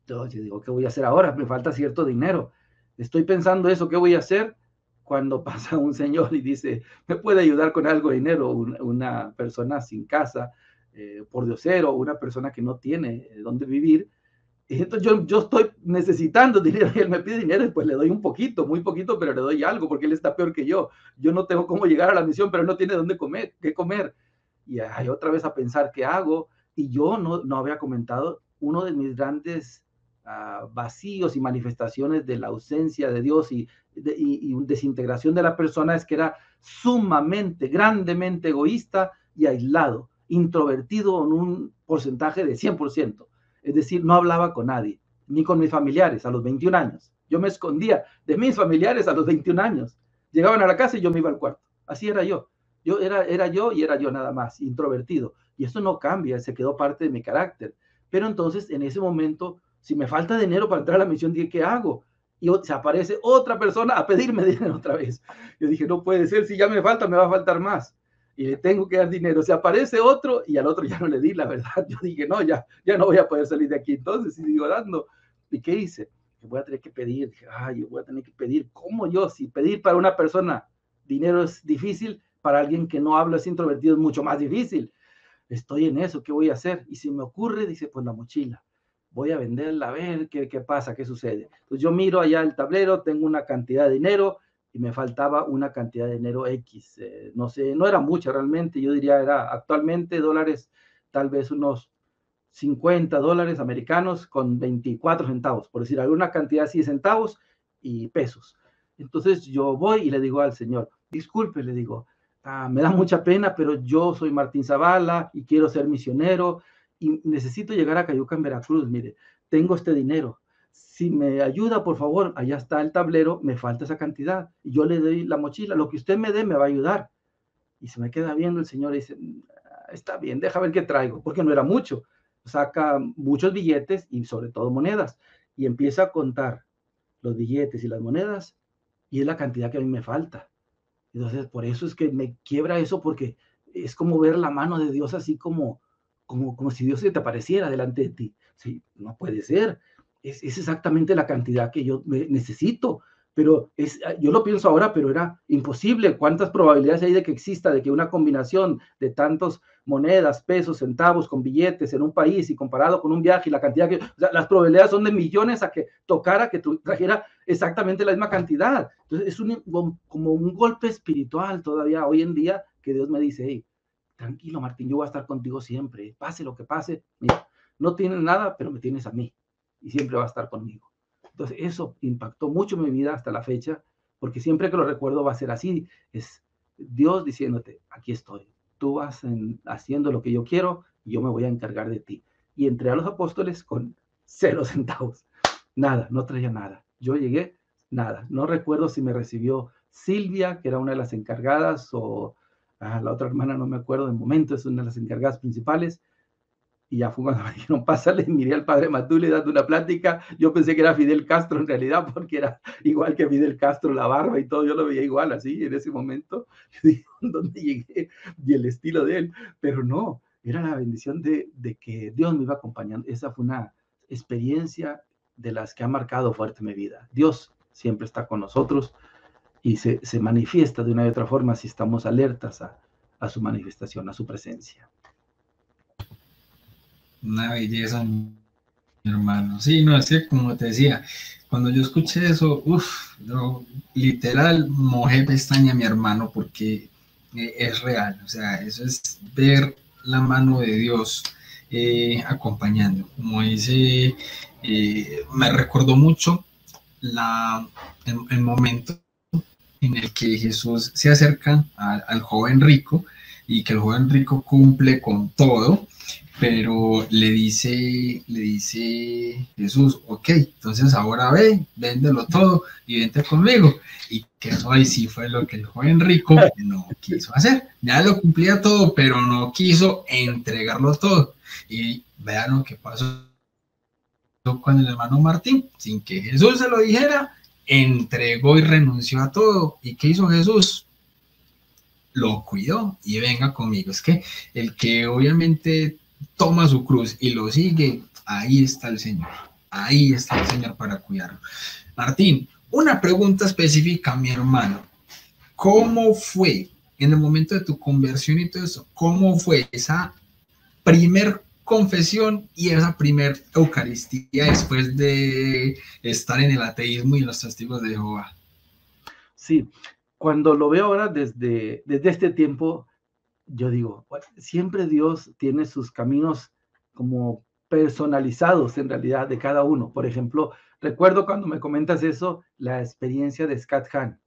Entonces, yo digo, ¿qué voy a hacer ahora? Me falta cierto dinero. Estoy pensando eso, ¿qué voy a hacer? Cuando pasa un señor y dice, ¿me puede ayudar con algo de dinero? Una persona sin casa, por diosero, una persona que no tiene dónde vivir. Y entonces yo estoy necesitando dinero y él me pide dinero y pues le doy un poquito, muy poquito, pero le doy algo porque él está peor que yo. Yo no tengo cómo llegar a la misión, pero él no tiene dónde comer, qué comer. Y hay otra vez a pensar qué hago. Y yo no había comentado uno de mis grandes vacíos y manifestaciones de la ausencia de Dios y desintegración de la persona es que era sumamente, grandemente egoísta y aislado, introvertido en un porcentaje de 100%. Es decir, no hablaba con nadie, ni con mis familiares a los 21 años. Yo me escondía de mis familiares a los 21 años. Llegaban a la casa y yo me iba al cuarto. Así era yo. Era yo y era yo nada más, introvertido. Y eso no cambia, se quedó parte de mi carácter. Pero entonces, en ese momento, si me falta dinero para entrar a la misión, dije, ¿qué hago? Y se aparece otra persona a pedirme dinero otra vez. Yo dije, no puede ser, si ya me falta, me va a faltar más. Y le tengo que dar dinero. Se aparece otro y al otro ya no le di, la verdad. Yo dije, no, ya no voy a poder salir de aquí. Entonces, sigo dando. ¿Y qué hice? Voy a tener que pedir. Dije, yo voy a tener que pedir. ¿Cómo yo? Si pedir para una persona dinero es difícil, para alguien que no habla, es introvertido, es mucho más difícil. Estoy en eso, ¿qué voy a hacer? Y si me ocurre, dice, pues la mochila, voy a venderla, a ver qué pasa, qué sucede. Pues yo miro allá el tablero, tengo una cantidad de dinero y me faltaba una cantidad de dinero X. No sé, no era mucha realmente, yo diría era actualmente dólares, tal vez unos $50 americanos con 24 centavos, por decir alguna cantidad así de centavos y pesos. Entonces yo voy y le digo al señor, disculpe, le digo, me da mucha pena, pero yo soy Martín Zavala y quiero ser misionero y necesito llegar a Cayuca en Veracruz, mire, tengo este dinero. Si me ayuda, por favor, allá está el tablero, me falta esa cantidad. Y yo le doy la mochila, lo que usted me dé me va a ayudar. Y se me queda viendo el señor y dice, está bien, deja ver qué traigo, porque no era mucho. Saca muchos billetes y sobre todo monedas y empieza a contar los billetes y las monedas y es la cantidad que a mí me falta. Entonces, por eso es que me quiebra eso, porque es como ver la mano de Dios así como si Dios se te apareciera delante de ti. Sí, no puede ser. Es exactamente la cantidad que yo necesito, pero yo lo pienso ahora, pero era imposible. ¿Cuántas probabilidades hay de que exista, de que una combinación de tantas monedas, pesos, centavos con billetes en un país y comparado con un viaje y la cantidad que, o sea, las probabilidades son de millones a que tocara, que trajera exactamente la misma cantidad? Entonces es como un golpe espiritual todavía hoy en día que Dios me dice, hey, tranquilo Martín, yo voy a estar contigo siempre, pase lo que pase, mira, no tienes nada, pero me tienes a mí y siempre va a estar conmigo. Entonces eso impactó mucho mi vida hasta la fecha, porque siempre que lo recuerdo va a ser así, es Dios diciéndote, aquí estoy, tú vas haciendo lo que yo quiero y yo me voy a encargar de ti. Y entré a los apóstoles con 0 centavos, nada, no traía nada. Yo llegué, nada, no recuerdo si me recibió Silvia, que era una de las encargadas, o la otra hermana, no me acuerdo de momento, es una de las encargadas principales. Y ya fue cuando me dijeron, pásale, miré al padre Matuli dando una plática. Yo pensé que era Fidel Castro en realidad, porque era igual que Fidel Castro, la barba y todo. Yo lo veía igual así en ese momento. Yo dije, ¿dónde llegué? Y el estilo de él. Pero no, era la bendición de que Dios me iba acompañando. Esa fue una experiencia de las que ha marcado fuerte mi vida. Dios siempre está con nosotros y se manifiesta de una u otra forma si estamos alertas a su manifestación, a su presencia. Una belleza, mi hermano. Sí, no, es que como te decía, cuando yo escuché eso, yo literal mojé pestaña a mi hermano porque es real, o sea, eso es ver la mano de Dios acompañando. Como dice, me recordó mucho el momento en el que Jesús se acerca al joven rico y que el joven rico cumple con todo, pero le dice Jesús, ok, entonces ahora ve, véndelo todo y vente conmigo. Y que eso ahí sí fue lo que el joven rico no quiso hacer. Ya lo cumplía todo, pero no quiso entregarlo todo. Y vean lo que pasó con el hermano Martín, sin que Jesús se lo dijera, entregó y renunció a todo. ¿Y qué hizo Jesús? Lo cuidó y venga conmigo. Es que el que obviamente toma su cruz y lo sigue, ahí está el Señor. Ahí está el Señor para cuidarlo. Martín, una pregunta específica, mi hermano. ¿Cómo fue en el momento de tu conversión y todo eso? ¿Cómo fue esa primer confesión y esa primer Eucaristía después de estar en el ateísmo y en los testigos de Jehová? Sí, cuando lo veo ahora desde este tiempo, yo digo, siempre Dios tiene sus caminos como personalizados en realidad de cada uno. Por ejemplo, recuerdo cuando me comentas eso, la experiencia de Scott Hahn.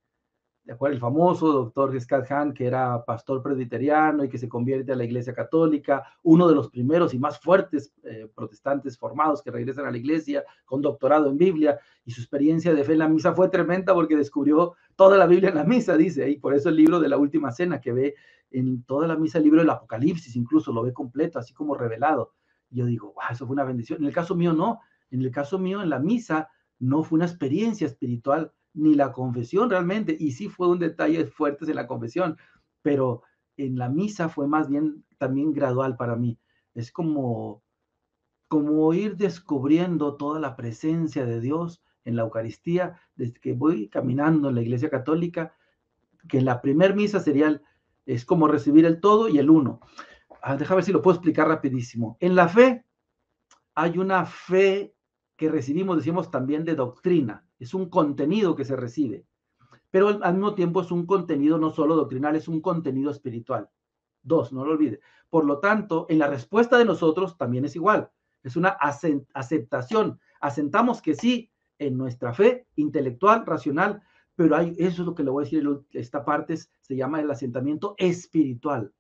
¿De acuerdo? El famoso doctor Scott Hahn, que era pastor presbiteriano y que se convierte a la Iglesia Católica, uno de los primeros y más fuertes protestantes formados que regresan a la Iglesia con doctorado en Biblia, y su experiencia de fe en la misa fue tremenda porque descubrió toda la Biblia en la misa, dice, y por eso el libro de la Última Cena, que ve en toda la misa el libro del Apocalipsis, incluso lo ve completo, así como revelado. Y yo digo, wow, eso fue una bendición. En el caso mío no, en el caso mío en la misa no fue una experiencia espiritual ni la confesión realmente, y sí fue un detalle fuerte en la confesión, pero en la misa fue más bien también gradual para mí. Es como ir descubriendo toda la presencia de Dios en la Eucaristía desde que voy caminando en la Iglesia Católica, que en la primer misa sería Es como recibir el todo y el uno. Déjame ver si lo puedo explicar rapidísimo. En la fe hay una fe que recibimos, decimos también de doctrina. Es un contenido que se recibe, pero al mismo tiempo es un contenido no solo doctrinal, es un contenido espiritual. Dos, no lo olvide. Por lo tanto, en la respuesta de nosotros también es igual. Es una aceptación. Asentamos que sí en nuestra fe intelectual, racional, pero eso es lo que le voy a decir. Esta parte se llama el asentamiento espiritual.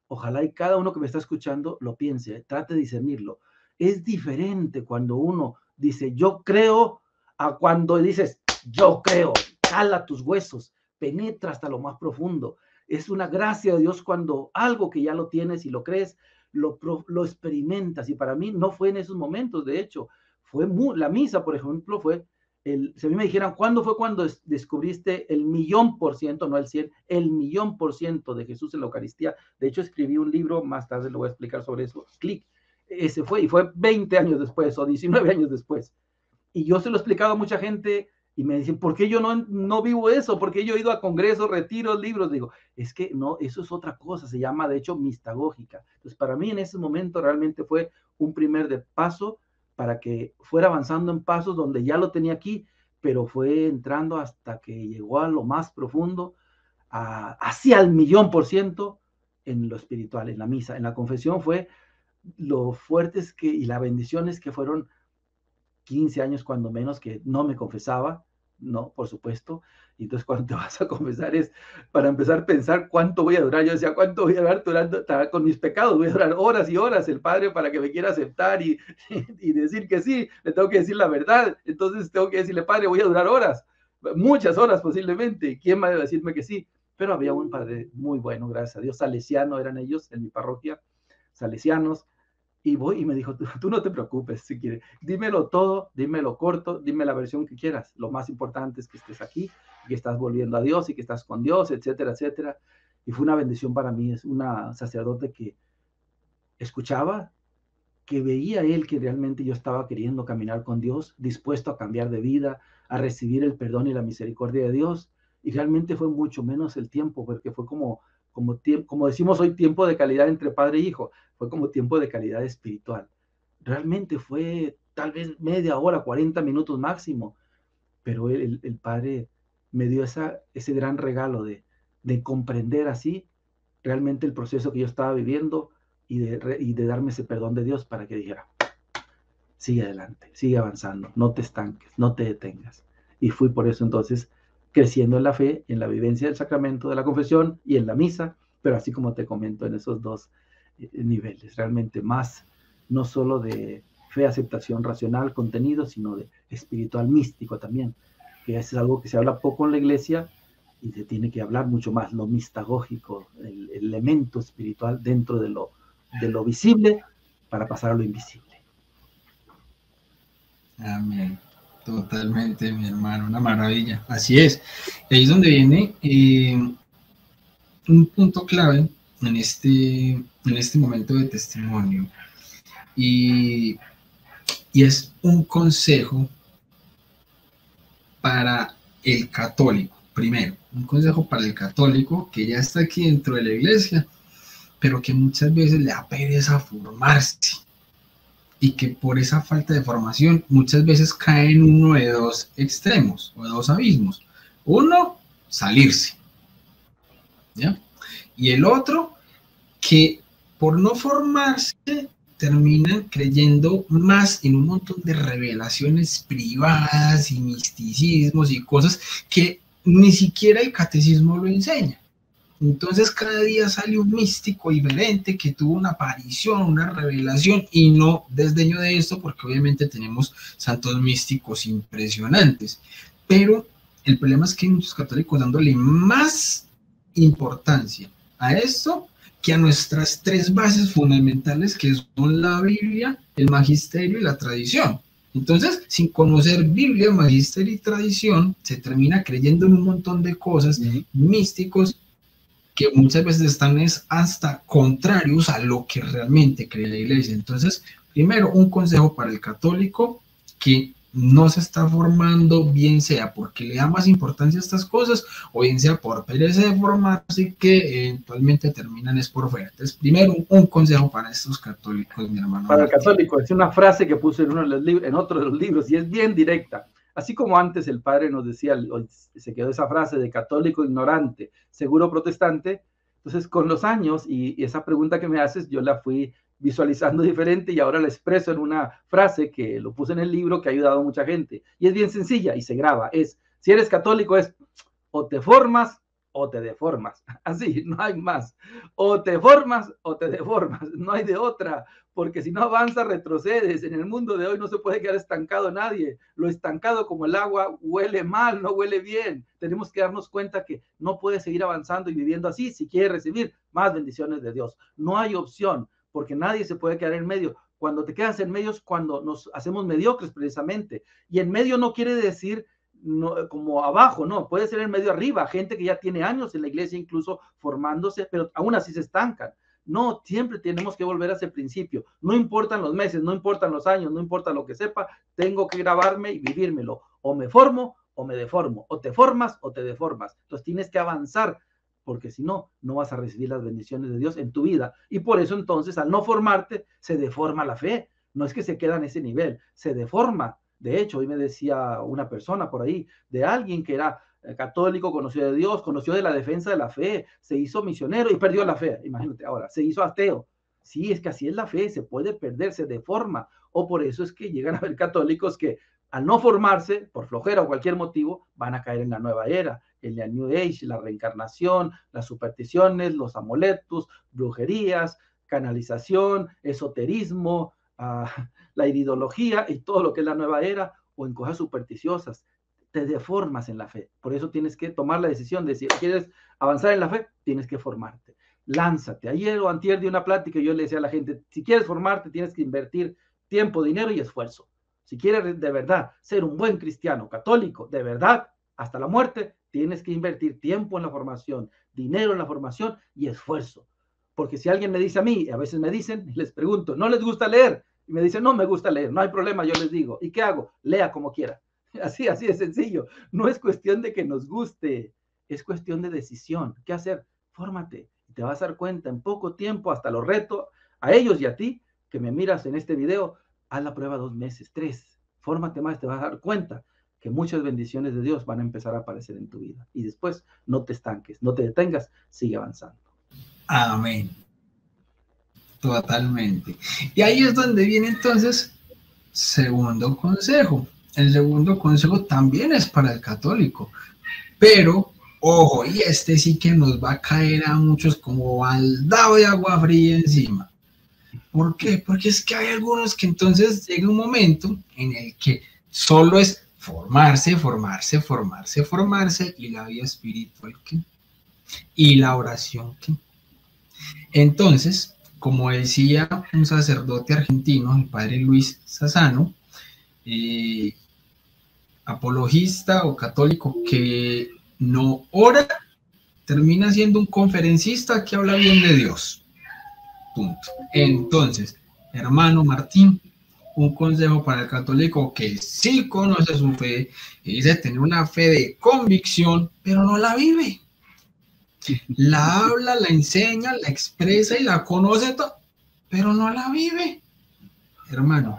Ojalá y cada uno que me está escuchando lo piense, trate de discernirlo. Es diferente cuando uno dice yo creo a cuando dices yo creo, cala tus huesos, penetra hasta lo más profundo. Es una gracia de Dios cuando algo que ya lo tienes y lo crees, lo experimentas. Y para mí no fue en esos momentos, de hecho, fue la misa, por ejemplo, fue si a mí me dijeran, ¿cuándo fue cuando descubriste el 1,000,000%, no el 100, el 1,000,000% de Jesús en la Eucaristía? De hecho, escribí un libro, más tarde lo voy a explicar sobre eso, clic. Ese fue, y fue 20 años después, o 19 años después. Y yo se lo he explicado a mucha gente, y me dicen, ¿por qué yo no vivo eso? ¿Por qué yo he ido a congresos, retiros, libros? Digo, es que no, eso es otra cosa, se llama, de hecho, mistagógica. Entonces, para mí en ese momento realmente fue un primer paso para que fuera avanzando en pasos donde ya lo tenía aquí, pero fue entrando hasta que llegó a lo más profundo, hacia el 1,000,000% en lo espiritual, en la misa. En la confesión fue lo fuertes y las bendiciones que fueron 15 años cuando menos que no me confesaba, no, por supuesto. Y entonces cuando te vas a confesar es para empezar a pensar cuánto voy a durar. Yo decía, ¿cuánto voy a durar con mis pecados? Voy a durar horas y horas. El Padre, para que me quiera aceptar y decir que sí, le tengo que decir la verdad. Entonces tengo que decirle, Padre, voy a durar horas, muchas horas posiblemente. ¿Quién va a decirme que sí? Pero había un padre muy bueno, gracias a Dios, salesiano eran ellos en mi parroquia, salesianos. Y voy y me dijo, tú no te preocupes, si quieres, dímelo todo, dímelo corto, dime la versión que quieras. Lo más importante es que estés aquí, que estás volviendo a Dios y que estás con Dios, etcétera, etcétera. Y fue una bendición para mí, es una sacerdote que escuchaba, que veía él que realmente yo estaba queriendo caminar con Dios, dispuesto a cambiar de vida, a recibir el perdón y la misericordia de Dios. Y realmente fue mucho menos el tiempo, porque fue como decimos hoy, tiempo de calidad entre padre e hijo, fue como tiempo de calidad espiritual. Realmente fue tal vez media hora, 40 minutos máximo, pero el Padre me dio ese gran regalo de comprender así realmente el proceso que yo estaba viviendo y de darme ese perdón de Dios para que dijera, sigue adelante, sigue avanzando, no te estanques, no te detengas. Y fui por eso entonces creciendo en la fe, en la vivencia del sacramento de la confesión y en la misa, pero así como te comento, en esos dos niveles, realmente más, no solo de fe, aceptación racional, contenido, sino de espiritual místico también, que es algo que se habla poco en la iglesia y se tiene que hablar mucho más, lo mistagógico, el elemento espiritual dentro de lo visible para pasar a lo invisible. Amén. Totalmente, mi hermano, una maravilla. Así es. Ahí es donde viene un punto clave en este momento de testimonio. Y es un consejo para el católico. Primero, un consejo para el católico que ya está aquí dentro de la iglesia, pero que muchas veces le da pereza formarse. Y que por esa falta de formación muchas veces cae en uno de dos extremos o de dos abismos. Uno, salirse, ¿ya? Y el otro, que por no formarse terminan creyendo más en un montón de revelaciones privadas y misticismos y cosas que ni siquiera el catecismo lo enseña. Entonces cada día sale un místico diferente que tuvo una aparición, una revelación, y no desdeño de esto porque obviamente tenemos santos místicos impresionantes, pero el problema es que hay muchos católicos dándole más importancia a esto que a nuestras tres bases fundamentales, que son la Biblia, el magisterio y la tradición. Entonces, sin conocer Biblia, magisterio y tradición, se termina creyendo en un montón de cosas místicos que muchas veces están hasta contrarios a lo que realmente cree la iglesia. Entonces, primero, un consejo para el católico que no se está formando, bien sea porque le da más importancia a estas cosas o bien sea por pereza de formarse, que eventualmente terminan es por fuera. Entonces, primero, un consejo para estos católicos, mi hermano Para el Martín. católico, es una frase que puse en otro de los libros y es bien directa. Así como antes el padre nos decía, se quedó esa frase de católico ignorante, seguro protestante. Entonces, con los años y esa pregunta que me haces, yo la fui visualizando diferente y ahora la expreso en una frase que lo puse en el libro, que ha ayudado a mucha gente. Y es bien sencilla y se graba. Si eres católico, es o te formas o te deformas. Así, no hay más. O te formas o te deformas. No hay de otra, porque si no avanzas, retrocedes. En el mundo de hoy no se puede quedar estancado nadie. Lo estancado como el agua huele mal, no huele bien. Tenemos que darnos cuenta que no puedes seguir avanzando y viviendo así si quieres recibir más bendiciones de Dios. No hay opción, porque nadie se puede quedar en medio. Cuando te quedas en medio es cuando nos hacemos mediocres precisamente. Y en medio no quiere decir no, como abajo, no, puede ser en medio arriba, gente que ya tiene años en la iglesia incluso formándose, pero aún así se estancan. No, siempre tenemos que volver a ese principio. No importan los meses, no importan los años, no importa lo que sepa, tengo que grabarme y vivírmelo. O me formo o me deformo, o te formas o te deformas. Entonces tienes que avanzar, porque si no, no vas a recibir las bendiciones de Dios en tu vida. Y por eso entonces, al no formarte, se deforma la fe. No es que se queda en ese nivel, se deforma. De hecho, hoy me decía una persona por ahí, de alguien que era católico, conoció de Dios, conoció de la defensa de la fe, se hizo misionero y perdió la fe. Imagínate ahora, se hizo ateo. Sí, es que así es la fe, se puede perder, se deforma. O por eso es que llegan a haber católicos que al no formarse, por flojera o cualquier motivo, van a caer en la nueva era, en la New Age, la reencarnación, las supersticiones, los amuletos, brujerías, canalización, esoterismo, la iridología y todo lo que es la nueva era, o en cosas supersticiosas. Te deformas en la fe. Por eso tienes que tomar la decisión de si quieres avanzar en la fe, tienes que formarte. Lánzate. Ayer o antier de una plática yo le decía a la gente, si quieres formarte, tienes que invertir tiempo, dinero y esfuerzo. Si quieres de verdad ser un buen cristiano católico, de verdad, hasta la muerte, tienes que invertir tiempo en la formación, dinero en la formación y esfuerzo. Porque si alguien me dice a mí, a veces me dicen, les pregunto, ¿no les gusta leer? Y me dicen, no me gusta leer, no hay problema, yo les digo, ¿y qué hago? Lea como quiera. Así de sencillo. No es cuestión de que nos guste, es cuestión de decisión. ¿Qué hacer? Fórmate. Te vas a dar cuenta en poco tiempo, hasta los reto a ellos y a ti, que me miras en este video, haz la prueba 2 meses, 3. Fórmate más, te vas a dar cuenta que muchas bendiciones de Dios van a empezar a aparecer en tu vida. Y después no te estanques, no te detengas, sigue avanzando. Amén. Totalmente. Y ahí es donde viene entonces segundo consejo. El segundo consejo también es para el católico, pero ojo, y este sí que nos va a caer a muchos como baldado de agua fría encima. ¿Por qué? Porque es que hay algunos que entonces llega un momento en el que solo es formarse, formarse, formarse, formarse, y la vida espiritual, ¿qué? Y la oración, ¿qué? Entonces, como decía un sacerdote argentino, el padre Luis Sassano, apologista o católico que no ora, termina siendo un conferencista que habla bien de Dios. Punto. Entonces, hermano Martín, un consejo para el católico que sí conoce su fe y dice tener una fe de convicción, pero no la vive. La habla, la enseña, la expresa y la conoce todo, pero no la vive, hermano.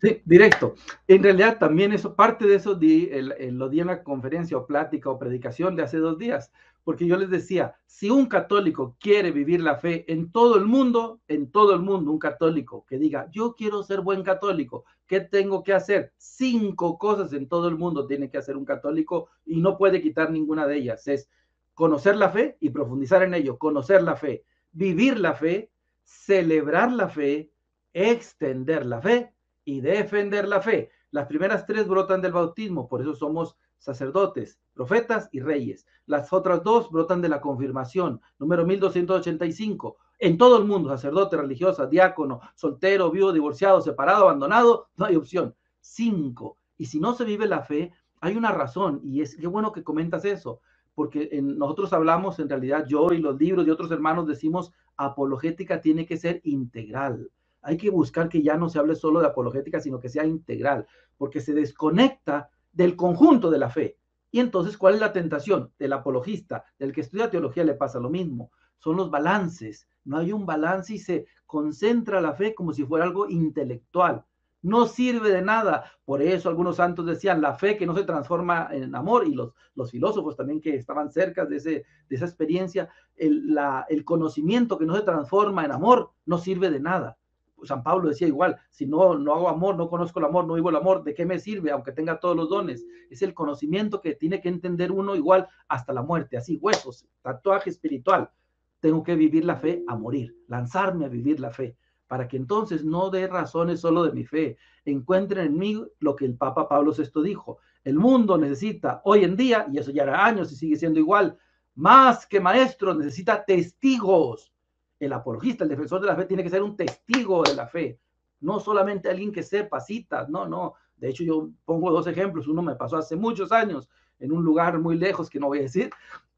Sí, directo. En realidad también eso, parte de eso lo di en la conferencia o plática o predicación de hace 2 días, porque yo les decía, si un católico quiere vivir la fe en todo el mundo, un católico que diga, yo quiero ser buen católico, ¿qué tengo que hacer? 5 cosas en todo el mundo tiene que hacer un católico y no puede quitar ninguna de ellas. Es conocer la fe y profundizar en ello, conocer la fe, vivir la fe, celebrar la fe, extender la fe y defender la fe. Las primeras 3 brotan del bautismo, por eso somos sacerdotes, profetas y reyes. Las otras 2 brotan de la confirmación, número 1285. En todo el mundo, sacerdote, religiosa, diácono, soltero, viudo, divorciado, separado, abandonado, no hay opción. 5. Y si no se vive la fe, hay una razón, y es qué bueno que comentas eso, porque nosotros hablamos, en realidad yo y los libros de otros hermanos decimos, apologética tiene que ser integral. Hay que buscar que ya no se hable solo de apologética, sino que sea integral, porque se desconecta del conjunto de la fe. Y entonces, ¿cuál es la tentación? Del apologista, del que estudia teología le pasa lo mismo. Son los balances. No hay un balance y se concentra la fe como si fuera algo intelectual. No sirve de nada. Por eso algunos santos decían, la fe que no se transforma en amor, y los filósofos también que estaban cerca de esa experiencia, el conocimiento que no se transforma en amor no sirve de nada. San Pablo decía igual, si no hago amor, no conozco el amor, no vivo el amor, ¿de qué me sirve? Aunque tenga todos los dones. Es el conocimiento que tiene que entender uno igual hasta la muerte, así huesos, tatuaje espiritual. Tengo que vivir la fe a morir, lanzarme a vivir la fe, para que entonces no dé razones solo de mi fe, encuentren en mí lo que el Papa Pablo VI dijo. El mundo necesita hoy en día, y eso ya era años y sigue siendo igual, más que maestros, necesita testigos. El apologista, el defensor de la fe, tiene que ser un testigo de la fe, no solamente alguien que sepa citas, no. De hecho, yo pongo dos ejemplos. Uno me pasó hace muchos años en un lugar muy lejos que no voy a decir,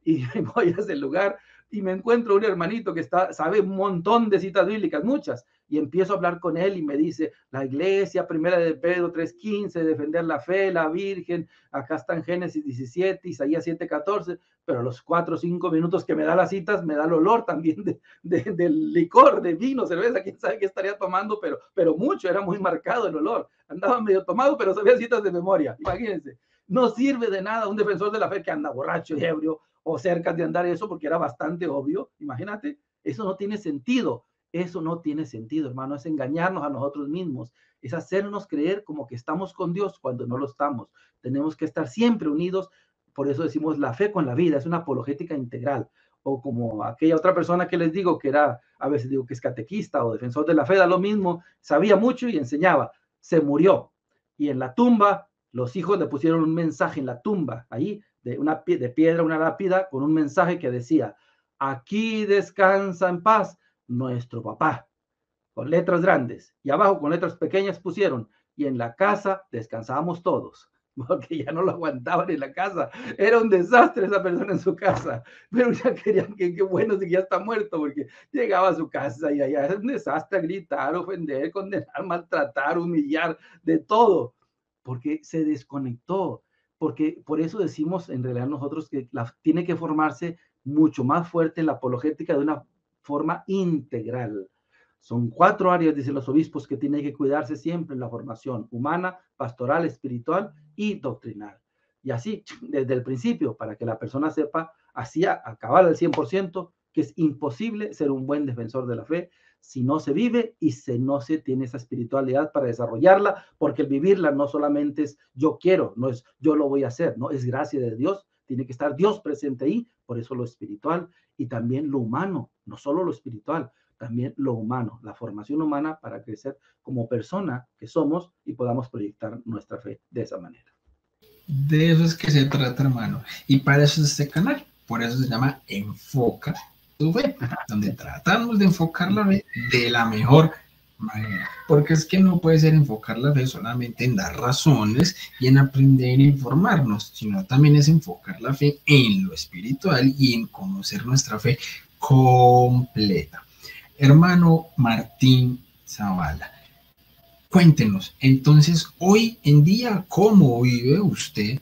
y voy a ese lugar y me encuentro un hermanito que sabe un montón de citas bíblicas, muchas, y empiezo a hablar con él y me dice, la iglesia, primera de Pedro 3:15, defender la fe, la Virgen, acá está en Génesis 17, Isaías 7:14, pero a los 4 o 5 minutos que me da las citas, me da el olor también del licor, de vino, cerveza, quién sabe qué estaría tomando, pero mucho, era muy marcado el olor, andaba medio tomado, pero sabía citas de memoria, imagínense. No sirve de nada un defensor de la fe que anda borracho y ebrio, o cerca de andar eso, porque era bastante obvio. Imagínate, eso no tiene sentido. Eso no tiene sentido, hermano. Es engañarnos a nosotros mismos. Es hacernos creer como que estamos con Dios cuando no lo estamos. Tenemos que estar siempre unidos. Por eso decimos la fe con la vida. Es una apologética integral. O como aquella otra persona que les digo que era, a veces digo que es catequista o defensor de la fe, da lo mismo. Sabía mucho y enseñaba. Se murió. Y en la tumba, los hijos le pusieron un mensaje en la tumba. Ahí de piedra, una lápida, con un mensaje que decía, aquí descansa en paz nuestro papá, con letras grandes, y abajo con letras pequeñas pusieron, y en la casa descansábamos todos, porque ya no lo aguantaban en la casa, era un desastre esa persona en su casa, pero ya querían que bueno si ya está muerto, porque llegaba a su casa y allá era un desastre, gritar, ofender, condenar, maltratar, humillar, de todo, porque se desconectó, porque por eso decimos en realidad nosotros que tiene que formarse mucho más fuerte en la apologética de una forma integral. Son 4 áreas, dicen los obispos, que tienen que cuidarse siempre en la formación humana, pastoral, espiritual y doctrinal. Y así, desde el principio, para que la persona sepa, así acabar al 100%, que es imposible ser un buen defensor de la fe si no se vive y si no se tiene esa espiritualidad para desarrollarla, porque el vivirla no solamente es yo quiero, no es yo lo voy a hacer, no es gracia de Dios, tiene que estar Dios presente ahí, por eso lo espiritual y también lo humano, no solo lo espiritual, también lo humano, la formación humana para crecer como persona que somos y podamos proyectar nuestra fe de esa manera. De eso es que se trata, hermano. Y para eso es este canal. Por eso se llama Enfoca tu Fe, donde tratamos de enfocar la fe de la mejor manera. Porque es que no puede ser enfocar la fe solamente en dar razones y en aprender a informarnos, sino también es enfocar la fe en lo espiritual y en conocer nuestra fe completa. Hermano Martín Zavala, cuéntenos, entonces, hoy en día, ¿cómo vive usted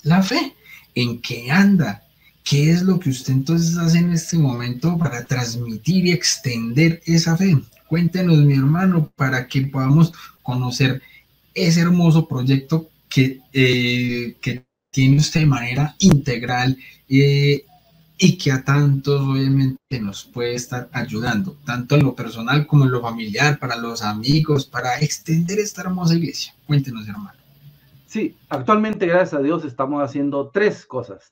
la fe? ¿En qué anda? ¿Qué es lo que usted entonces hace en este momento para transmitir y extender esa fe? Cuéntenos, mi hermano, para que podamos conocer ese hermoso proyecto que tiene usted de manera integral y que a tantos obviamente nos puede estar ayudando, tanto en lo personal como en lo familiar, para los amigos, para extender esta hermosa iglesia. Cuéntenos, hermano. Sí, actualmente, gracias a Dios, estamos haciendo 3 cosas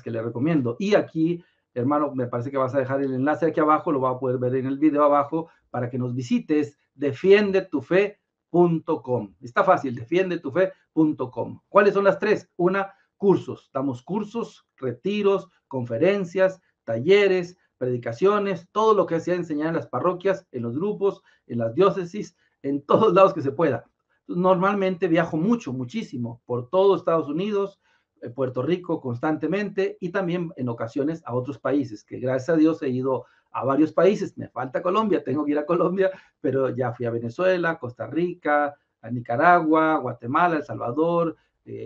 que le recomiendo. Y aquí, hermano, me parece que vas a dejar el enlace aquí abajo, lo va a poder ver en el video abajo, para que nos visites, defiendetufe.com. Está fácil, defiendetufe.com. ¿Cuáles son las 3? Una, cursos. Damos cursos, retiros, conferencias, talleres, predicaciones, todo lo que sea enseñar en las parroquias, en los grupos, en las diócesis, en todos lados que se pueda. Normalmente viajo muchísimo por todo Estados Unidos, Puerto Rico constantemente y también en ocasiones a otros países, que gracias a Dios he ido a varios países. Me falta Colombia, tengo que ir a Colombia, pero ya fui a Venezuela, Costa Rica, a Nicaragua, Guatemala, El Salvador,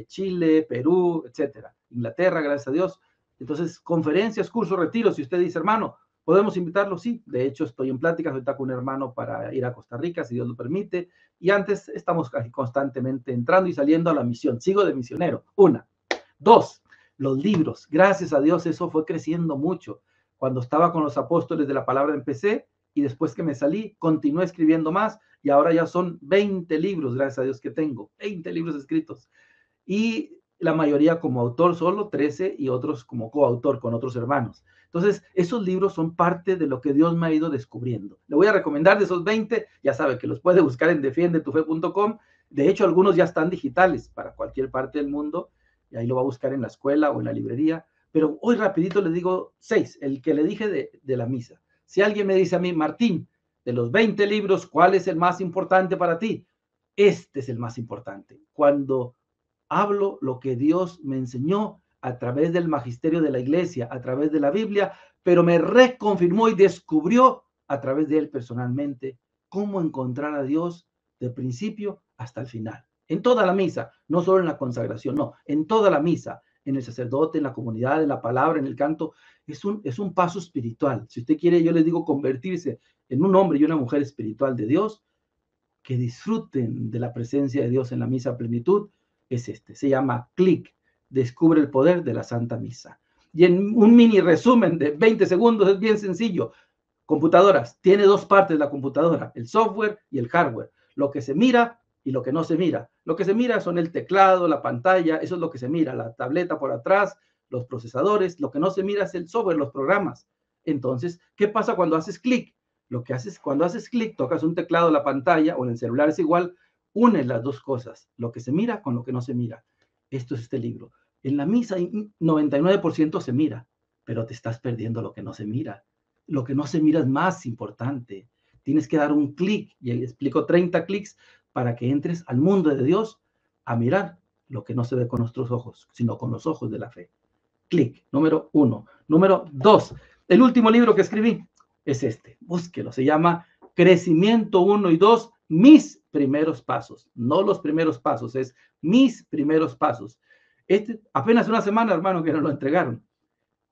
Chile, Perú, etcétera. Inglaterra, gracias a Dios. Entonces, conferencias, cursos, retiros. Si usted dice, hermano, ¿podemos invitarlo? Sí. De hecho, estoy en pláticas ahorita con un hermano para ir a Costa Rica, si Dios lo permite. Y antes estamos constantemente entrando y saliendo a la misión. Sigo de misionero. 1. 2. Los libros. Gracias a Dios, eso fue creciendo mucho. Cuando estaba con los apóstoles de la palabra empecé, y después que me salí, continué escribiendo más, y ahora ya son 20 libros, gracias a Dios que tengo, 20 libros escritos. Y la mayoría como autor solo, 13, y otros como coautor con otros hermanos. Entonces, esos libros son parte de lo que Dios me ha ido descubriendo. Le voy a recomendar de esos 20, ya sabe que los puede buscar en defiendetufe.com. De hecho, algunos ya están digitales para cualquier parte del mundo, y ahí lo va a buscar en la escuela o en la librería. Pero hoy rapidito le digo 6, el que le dije de la misa. Si alguien me dice a mí, Martín, de los 20 libros, ¿cuál es el más importante para ti? Este es el más importante. Cuando hablo lo que Dios me enseñó a través del magisterio de la iglesia, a través de la Biblia, pero me reconfirmó y descubrió a través de él personalmente cómo encontrar a Dios de principio hasta el final. En toda la misa, no solo en la consagración, no, en toda la misa, en el sacerdote, en la comunidad, en la palabra, en el canto, es un paso espiritual. Si usted quiere, yo les digo, convertirse en un hombre y una mujer espiritual de Dios, que disfruten de la presencia de Dios en la misa a plenitud, es este. Se llama Clic, descubre el poder de la Santa Misa. Y en un mini resumen de 20 segundos es bien sencillo. Computadoras, tiene dos partes la computadora, el software y el hardware. Lo que se mira y lo que no se mira. Lo que se mira son el teclado, la pantalla, eso es lo que se mira, la tableta por atrás, los procesadores. Lo que no se mira es el software, los programas. Entonces, ¿qué pasa cuando haces clic? Lo que haces cuando haces clic, tocas un teclado, la pantalla o en el celular es igual, une las dos cosas, lo que se mira con lo que no se mira. Esto es este libro. En la misa 99% se mira, pero te estás perdiendo lo que no se mira. Lo que no se mira es más importante. Tienes que dar un clic, y explico 30 clics para que entres al mundo de Dios a mirar lo que no se ve con nuestros ojos, sino con los ojos de la fe. Clic, número 1. Número 2, el último libro que escribí es este, búsquelo, se llama Crecimiento 1 y 2, mis primeros pasos, no los primeros pasos, es mis primeros pasos. Apenas una semana, hermano, que nos lo entregaron.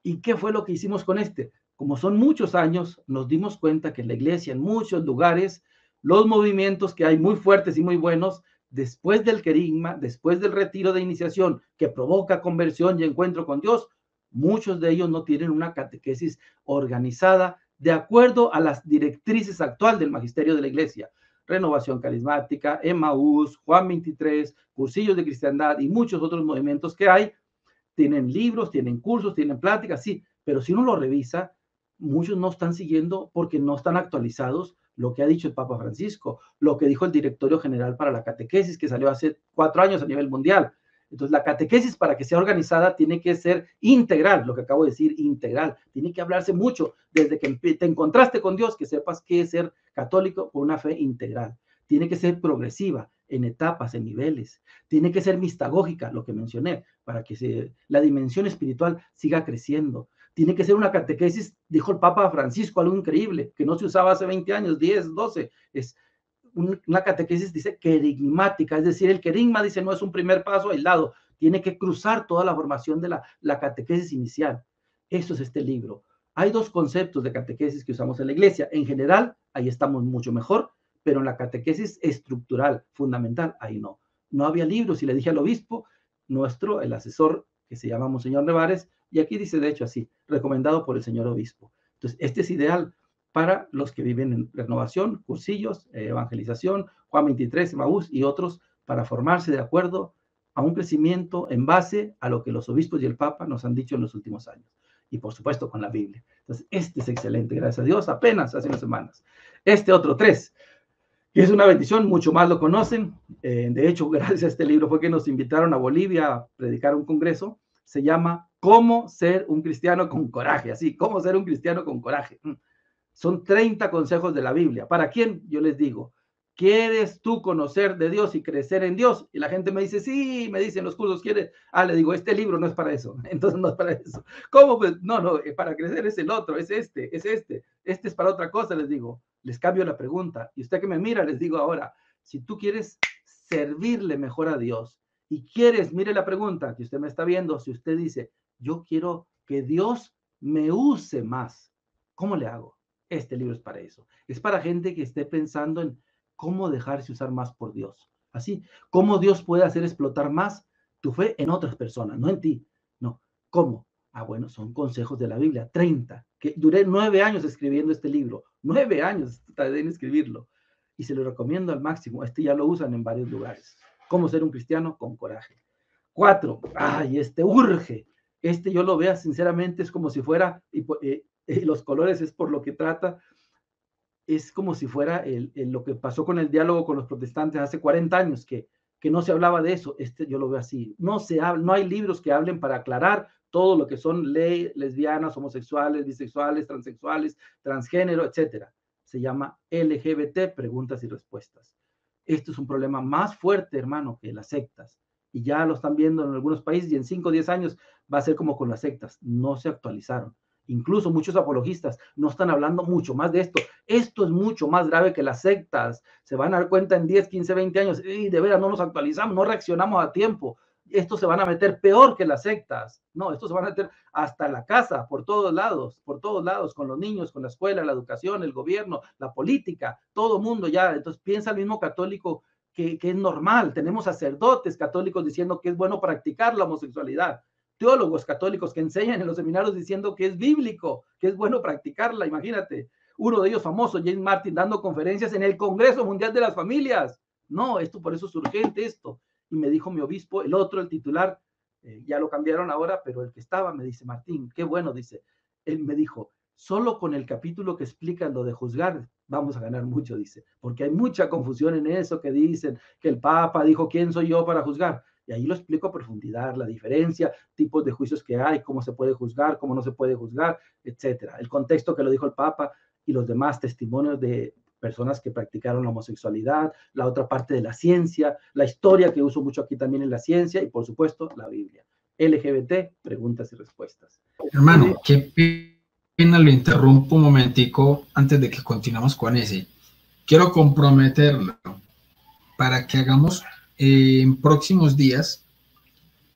¿Y qué fue lo que hicimos con este? Como son muchos años, nos dimos cuenta que en la iglesia, en muchos lugares, los movimientos que hay muy fuertes y muy buenos, después del querigma, después del retiro de iniciación que provoca conversión y encuentro con Dios, muchos de ellos no tienen una catequesis organizada de acuerdo a las directrices actuales del magisterio de la iglesia. Renovación Carismática, Emaús, Juan 23, Cursillos de Cristiandad y muchos otros movimientos que hay. Tienen libros, tienen cursos, tienen pláticas, sí, pero si uno lo revisa, muchos no están siguiendo porque no están actualizados lo que ha dicho el Papa Francisco, lo que dijo el Directorio General para la Catequesis, que salió hace 4 años a nivel mundial. Entonces, la catequesis, para que sea organizada, tiene que ser integral, lo que acabo de decir, integral. Tiene que hablarse mucho desde que te encontraste con Dios, que sepas qué es ser católico con una fe integral. Tiene que ser progresiva, en etapas, en niveles. Tiene que ser mistagógica, lo que mencioné, para que la dimensión espiritual siga creciendo. Tiene que ser una catequesis, dijo el Papa Francisco, algo increíble, que no se usaba hace 20 años, 10, 12. Es una catequesis, dice, querigmática, es decir, el querigma, dice, no es un primer paso aislado, tiene que cruzar toda la formación de la catequesis inicial. Eso es este libro. Hay 2 conceptos de catequesis que usamos en la iglesia. En general, ahí estamos mucho mejor, pero en la catequesis estructural, fundamental, ahí no. No había libros y le dije al obispo nuestro, el asesor, que se llama Monseñor Nevares, y aquí dice, de hecho, así, recomendado por el señor obispo. Entonces, este es ideal para los que viven en renovación, cursillos, evangelización, Juan 23, Emaús y otros, para formarse de acuerdo a un crecimiento en base a lo que los obispos y el Papa nos han dicho en los últimos años. Y por supuesto con la Biblia. Entonces, este es excelente, gracias a Dios, apenas hace unas semanas. Este otro 3, que es una bendición, mucho más lo conocen. De hecho, gracias a este libro fue que nos invitaron a Bolivia a predicar un congreso. Se llama Cómo ser un cristiano con coraje, así, cómo ser un cristiano con coraje. Son 30 consejos de la Biblia. ¿Para quién? Yo les digo, ¿quieres tú conocer de Dios y crecer en Dios? Y la gente me dice, sí, me dicen los cursos, ¿quieres? Le digo, este libro no es para eso, entonces no es para eso. ¿Cómo? Pues no, para crecer es el otro, es este es para otra cosa, les digo. Les cambio la pregunta. Y usted que me mira, les digo ahora, si tú quieres servirle mejor a Dios y quieres, mire la pregunta que usted me está viendo, si usted dice, yo quiero que Dios me use más, ¿cómo le hago? Este libro es para eso. Es para gente que esté pensando en cómo dejarse usar más por Dios. Así, cómo Dios puede hacer explotar más tu fe en otras personas, no en ti. No, ¿cómo? Bueno, son consejos de la Biblia, 30, que duré 9 años escribiendo este libro, 9 años tardé en escribirlo, y se lo recomiendo al máximo. Ya lo usan en varios lugares. ¿Cómo ser un cristiano con coraje? 4, urge. Yo lo veo sinceramente, es como si fuera, los colores es por lo que trata, es como si fuera lo que pasó con el diálogo con los protestantes hace 40 años, que no se hablaba de eso. Yo lo veo así. No hay libros que hablen para aclarar todo lo que son lesbianas, homosexuales, bisexuales, transexuales, transgénero, etcétera. Se llama LGBT, preguntas y respuestas. Esto es un problema más fuerte, hermano, que las sectas. Y ya lo están viendo en algunos países, y en 5 o 10 años va a ser como con las sectas. No se actualizaron. Incluso muchos apologistas no están hablando mucho más de esto. Esto es mucho más grave que las sectas. Se van a dar cuenta en 10, 15, 20 años. Y de veras no nos actualizamos, no reaccionamos a tiempo. Estos se van a meter peor que las sectas. No, estos se van a meter hasta la casa, por todos lados, con los niños, con la escuela, la educación, el gobierno, la política, todo mundo ya. Entonces piensa el mismo católico que es normal. Tenemos sacerdotes católicos diciendo que es bueno practicar la homosexualidad. Teólogos católicos que enseñan en los seminarios diciendo que es bíblico, que es bueno practicarla. Imagínate, uno de ellos famoso, James Martin, dando conferencias en el Congreso Mundial de las Familias. No, por eso es urgente esto. Y me dijo mi obispo, el titular, ya lo cambiaron ahora, pero el que estaba me dice, Martín, qué bueno, dice, él me dijo, solo con el capítulo que explica lo de juzgar, vamos a ganar mucho, dice, porque hay mucha confusión en eso que dicen, que el Papa dijo, ¿quién soy yo para juzgar? Y ahí lo explico a profundidad, la diferencia, tipos de juicios que hay, cómo se puede juzgar, cómo no se puede juzgar, etcétera. El contexto que lo dijo el Papa y los demás testimonios de personas que practicaron la homosexualidad, la otra parte de la ciencia, la historia que uso mucho aquí también en la ciencia y, por supuesto, la Biblia. LGBT, preguntas y respuestas. Hermano, qué pena, lo interrumpo un momentico antes de que continuemos con ese. Quiero comprometerlo para que hagamos en próximos días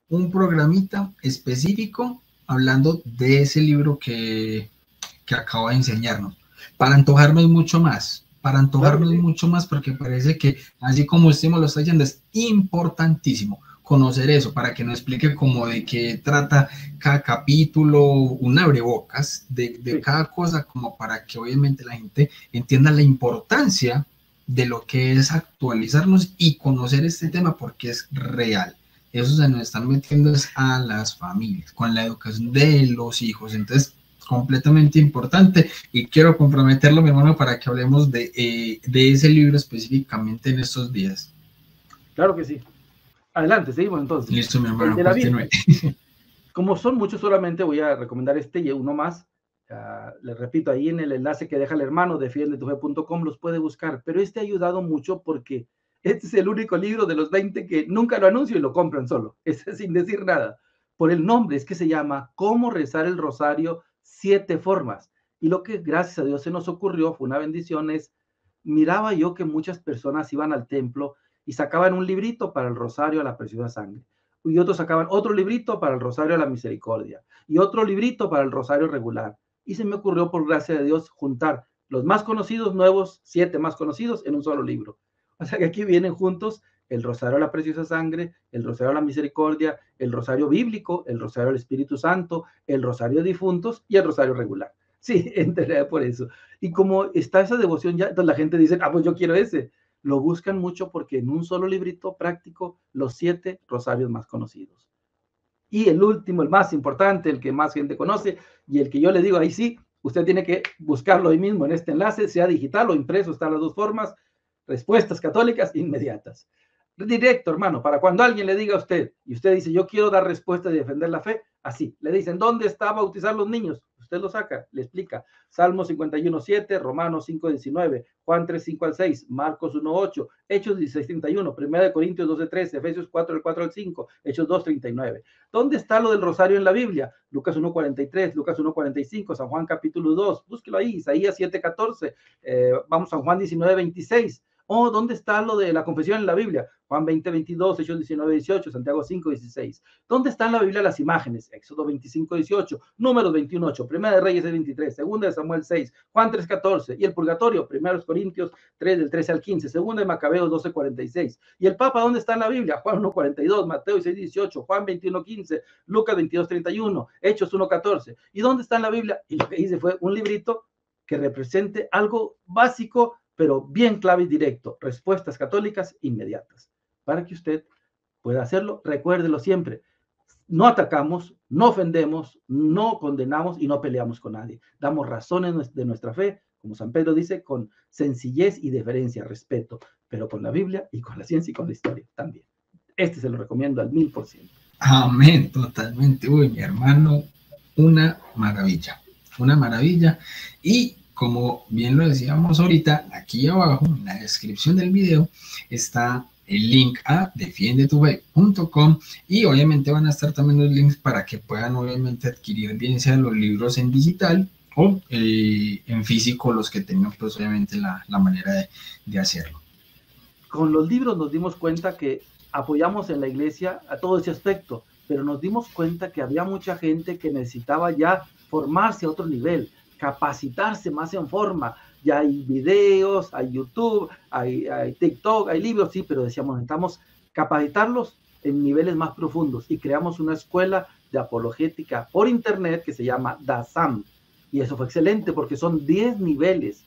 un programita específico hablando de ese libro que acabo de enseñarnos, para antojarnos mucho más, mucho más, porque parece que, así como usted me lo está diciendo, es importantísimo conocer eso, para que nos explique como de qué trata cada capítulo, un abrebocas de cada cosa, como para que obviamente la gente entienda la importancia de lo que es actualizarnos y conocer este tema, porque es real. Eso se nos están metiendo a las familias, con la educación de los hijos. Entonces, completamente importante, y quiero comprometerlo, mi hermano, para que hablemos de ese libro específicamente en estos días. Claro que sí. Adelante, seguimos entonces. Listo, mi hermano, continúe. Como son muchos, solamente voy a recomendar este y uno más. Les repito, ahí en el enlace que deja el hermano, defiendetufe.com, los puede buscar, pero ha ayudado mucho porque este es el único libro de los 20 que nunca lo anuncio y lo compran solo, sin decir nada. Por el nombre, es que se llama Cómo rezar el rosario 7 formas. Y lo que gracias a Dios se nos ocurrió, fue una bendición, miraba yo que muchas personas iban al templo y sacaban un librito para el rosario a la preciosa sangre, y otros sacaban otro librito para el rosario a la misericordia, y otro librito para el rosario regular. Y se me ocurrió, por gracia de Dios, juntar los más conocidos, nuevos, 7 más conocidos, en un solo libro. O sea que aquí vienen juntos el rosario a la preciosa sangre, el rosario a la misericordia, el rosario bíblico, el rosario al Espíritu Santo, el rosario de difuntos y el rosario regular. Sí, enteré por eso. Y como está esa devoción ya, entonces la gente dice, pues yo quiero ese. Lo buscan mucho porque en un solo librito práctico, los 7 rosarios más conocidos. Y el último, el más importante, el que más gente conoce, y el que yo le digo, ahí sí, usted tiene que buscarlo ahí mismo en este enlace, sea digital o impreso, están las dos formas, respuestas católicas inmediatas. Directo, hermano, para cuando alguien le diga a usted, y usted dice, yo quiero dar respuesta y defender la fe, así, le dicen, ¿dónde está bautizar los niños? Usted usted lo saca, le explica. Salmo 51:7, Romanos 5:19, Juan 3:5-6, Marcos 1:8, Hechos 16:31, 1 Corintios 12:13, Efesios 4:4-5, Hechos 2:39. ¿Dónde está lo del rosario en la Biblia? Lucas 1:43, Lucas 1:45, San Juan capítulo 2, búsquelo ahí, Isaías 7:14, vamos a Juan 19:26. Oh, ¿dónde está lo de la confesión en la Biblia? Juan 20:22, Hechos 19:18, Santiago 5:16. ¿Dónde están en la Biblia las imágenes? Éxodo 25:18, Números 21:8, Primera de Reyes 23, Segunda de Samuel 6, Juan 3:14. Y el purgatorio, 1 Corintios 3, del 13 al 15, Segunda de Macabeos 12:46. ¿Y el Papa dónde está en la Biblia? Juan 1:42, Mateo 6:18, Juan 21:15, Lucas 22:31, Hechos 1:14. ¿Y dónde está en la Biblia? Y lo que hice fue un librito que represente algo básico, pero bien clave y directo, respuestas católicas inmediatas, para que usted pueda hacerlo. Recuérdelo siempre, no atacamos, no ofendemos, no condenamos y no peleamos con nadie. Damos razones de nuestra fe, como San Pedro dice, con sencillez y deferencia, respeto, pero con la Biblia y con la ciencia y con la historia también. Este se lo recomiendo al 1000%. Amén, totalmente. Uy, mi hermano, una maravilla, una maravilla. Y como bien lo decíamos ahorita, aquí abajo en la descripción del video está el link a defiendetufe.com y obviamente van a estar también los links para que puedan obviamente adquirir bien sea los libros en digital o en físico, los que tengan pues obviamente la manera de hacerlo. Con los libros nos dimos cuenta que apoyamos en la iglesia a todo ese aspecto, pero nos dimos cuenta que había mucha gente que necesitaba ya formarse a otro nivel, capacitarse más en forma. Ya hay videos, hay YouTube, hay TikTok, hay libros, sí, pero decíamos, necesitamos capacitarlos en niveles más profundos y creamos una escuela de apologética por internet que se llama DASAM. Y eso fue excelente porque son 10 niveles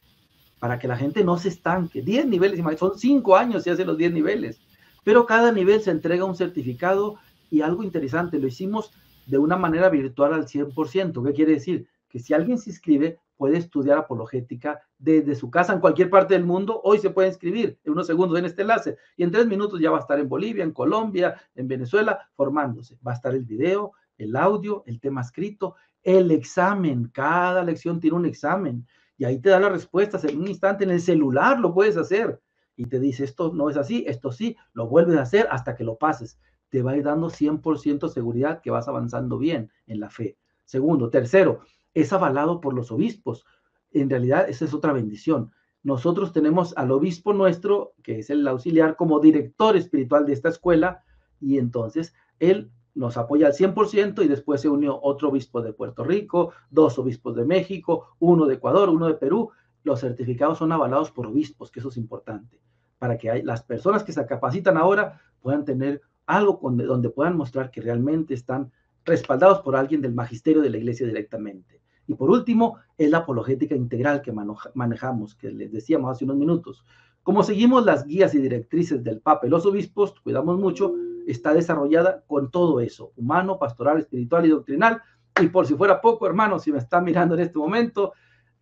para que la gente no se estanque. 10 niveles, son 5 años si hace los 10 niveles. Pero cada nivel se entrega un certificado y algo interesante, lo hicimos de una manera virtual al 100%. ¿Qué quiere decir? Que si alguien se inscribe, puede estudiar apologética desde su casa en cualquier parte del mundo. Hoy se puede inscribir en unos segundos en este enlace y en 3 minutos ya va a estar en Bolivia, en Colombia, en Venezuela, formándose. Va a estar el video, el audio, el tema escrito, el examen. Cada lección tiene un examen y ahí te da las respuestas en un instante. En el celular lo puedes hacer y te dice, esto no es así, esto sí, lo vuelves a hacer hasta que lo pases. Te va a ir dando 100% seguridad que vas avanzando bien en la fe. Segundo. Tercero, es avalado por los obispos. En realidad, esa es otra bendición. Nosotros tenemos al obispo nuestro, que es el auxiliar, como director espiritual de esta escuela, y entonces él nos apoya al 100% y después se unió otro obispo de Puerto Rico, 2 obispos de México, 1 de Ecuador, 1 de Perú. Los certificados son avalados por obispos, que eso es importante, para que las personas que se capacitan ahora puedan tener algo donde puedan mostrar que realmente están respaldados por alguien del magisterio de la iglesia directamente. Y por último, es la apologética integral que manejamos, que les decíamos hace unos minutos. Como seguimos las guías y directrices del Papa y los obispos, cuidamos mucho, está desarrollada con todo eso, humano, pastoral, espiritual y doctrinal. Y por si fuera poco, hermanos, si me están mirando en este momento,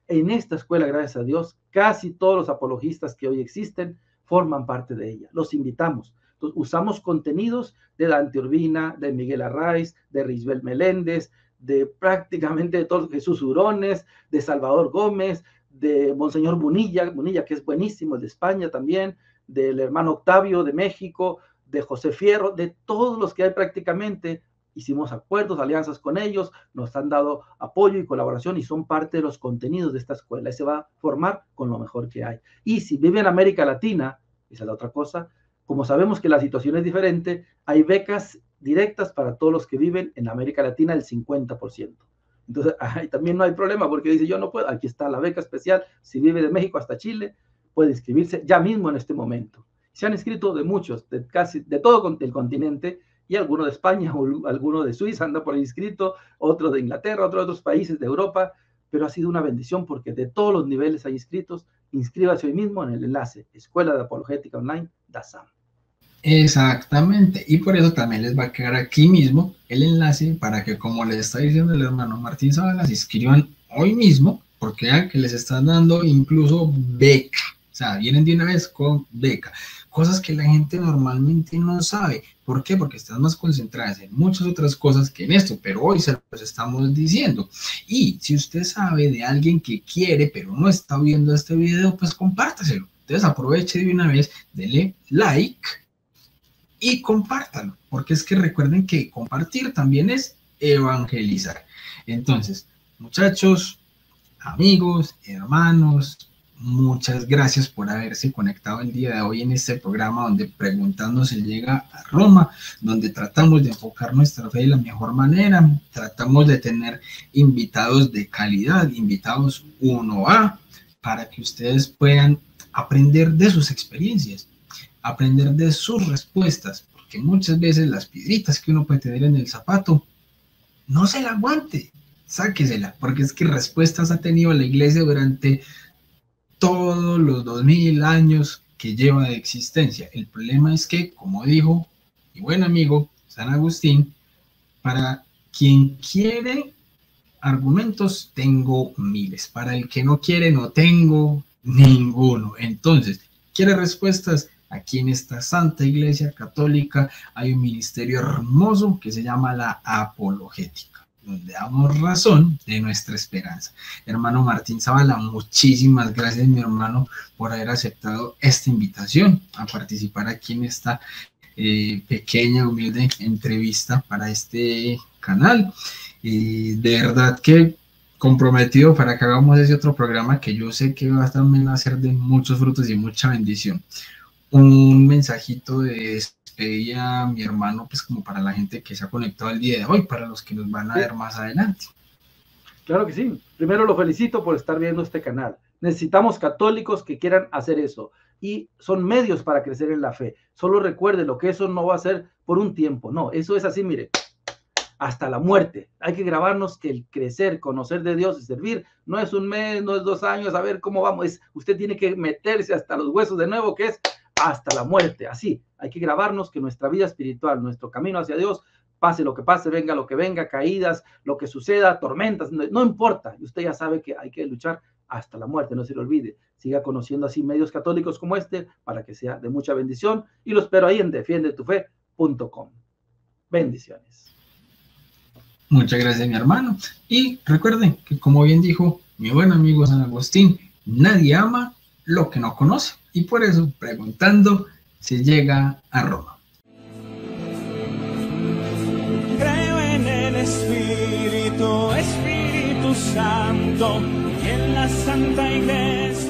en esta escuela, gracias a Dios, casi todos los apologistas que hoy existen forman parte de ella. Los invitamos. Entonces, usamos contenidos de Dante Urbina, de Miguel Arraiz, de Risbel Meléndez, de prácticamente de todos, Jesús Urones, de Salvador Gómez, de Monseñor Munilla, que es buenísimo, de España también, del hermano Octavio de México, de José Fierro, de todos los que hay prácticamente. Hicimos acuerdos, alianzas con ellos, nos han dado apoyo y colaboración y son parte de los contenidos de esta escuela. Y se va a formar con lo mejor que hay. Y si vive en América Latina, esa es la otra cosa, como sabemos que la situación es diferente, hay becas directas para todos los que viven en América Latina, el 50%. Entonces, también no hay problema porque dice, yo no puedo, aquí está la beca especial, si vive de México hasta Chile, puede inscribirse ya mismo en este momento. Se han inscrito de muchos, casi de todo el continente, y alguno de España, o alguno de Suiza anda por ahí inscrito, otro de Inglaterra, otro de otros países de Europa, pero ha sido una bendición porque de todos los niveles hay inscritos. Inscríbase hoy mismo en el enlace Escuela de Apologética Online, DASAM. Exactamente, y por eso también les va a quedar aquí mismo el enlace para que, como les está diciendo el hermano Martín Zavala, se inscriban hoy mismo, porque ya que les están dando incluso beca, o sea, vienen de una vez con beca, cosas que la gente normalmente no sabe. ¿Por qué? Porque están más concentradas en muchas otras cosas que en esto, pero hoy se los estamos diciendo. Y si usted sabe de alguien que quiere, pero no está viendo este video, pues compártaselo. Entonces aproveche de una vez, dele like y compártalo, porque es que recuerden que compartir también es evangelizar. Entonces, muchachos, amigos, hermanos, muchas gracias por haberse conectado el día de hoy en este programa donde Preguntando se llega a Roma, donde tratamos de enfocar nuestra fe de la mejor manera, tratamos de tener invitados de calidad, invitados 1A, para que ustedes puedan aprender de sus experiencias, aprender de sus respuestas, porque muchas veces las piedritas que uno puede tener en el zapato, no se la aguante, sáquesela, porque es que respuestas ha tenido la iglesia durante todos los 2000 años que lleva de existencia. El problema es que, como dijo mi buen amigo San Agustín, para quien quiere argumentos tengo miles, para el que no quiere no tengo ninguno. Entonces, ¿quiere respuestas? Aquí en esta Santa Iglesia Católica hay un ministerio hermoso que se llama la apologética, donde damos razón de nuestra esperanza. Hermano Martín Zavala, muchísimas gracias, mi hermano, por haber aceptado esta invitación a participar aquí en esta pequeña, humilde entrevista para este canal. De verdad que comprometido para que hagamos ese otro programa que yo sé que va a también a ser de muchos frutos y mucha bendición. Un mensajito de despedida a mi hermano, pues como para la gente que se ha conectado el día de hoy, para los que nos van a ver más adelante. Claro que sí. Primero lo felicito por estar viendo este canal. Necesitamos católicos que quieran hacer eso y son medios para crecer en la fe. Solo recuerde lo que eso no va a ser por un tiempo, no, eso es así, mire, hasta la muerte. Hay que grabarnos que el crecer, conocer de Dios y servir no es un mes, no es 2 años, a ver cómo vamos, usted tiene que meterse hasta los huesos de nuevo, que es hasta la muerte. Así, hay que grabarnos que nuestra vida espiritual, nuestro camino hacia Dios, pase lo que pase, venga lo que venga, caídas, lo que suceda, tormentas, no importa. Y usted ya sabe que hay que luchar hasta la muerte, no se le olvide. Siga conociendo así medios católicos como este para que sea de mucha bendición y lo espero ahí en defiendetufe.com. Bendiciones. Muchas gracias, mi hermano. Y recuerden que, como bien dijo mi buen amigo San Agustín, nadie ama lo que no conoce. Y por eso, preguntando, se llega a Roma. Creo en el Espíritu Santo, y en la Santa Iglesia.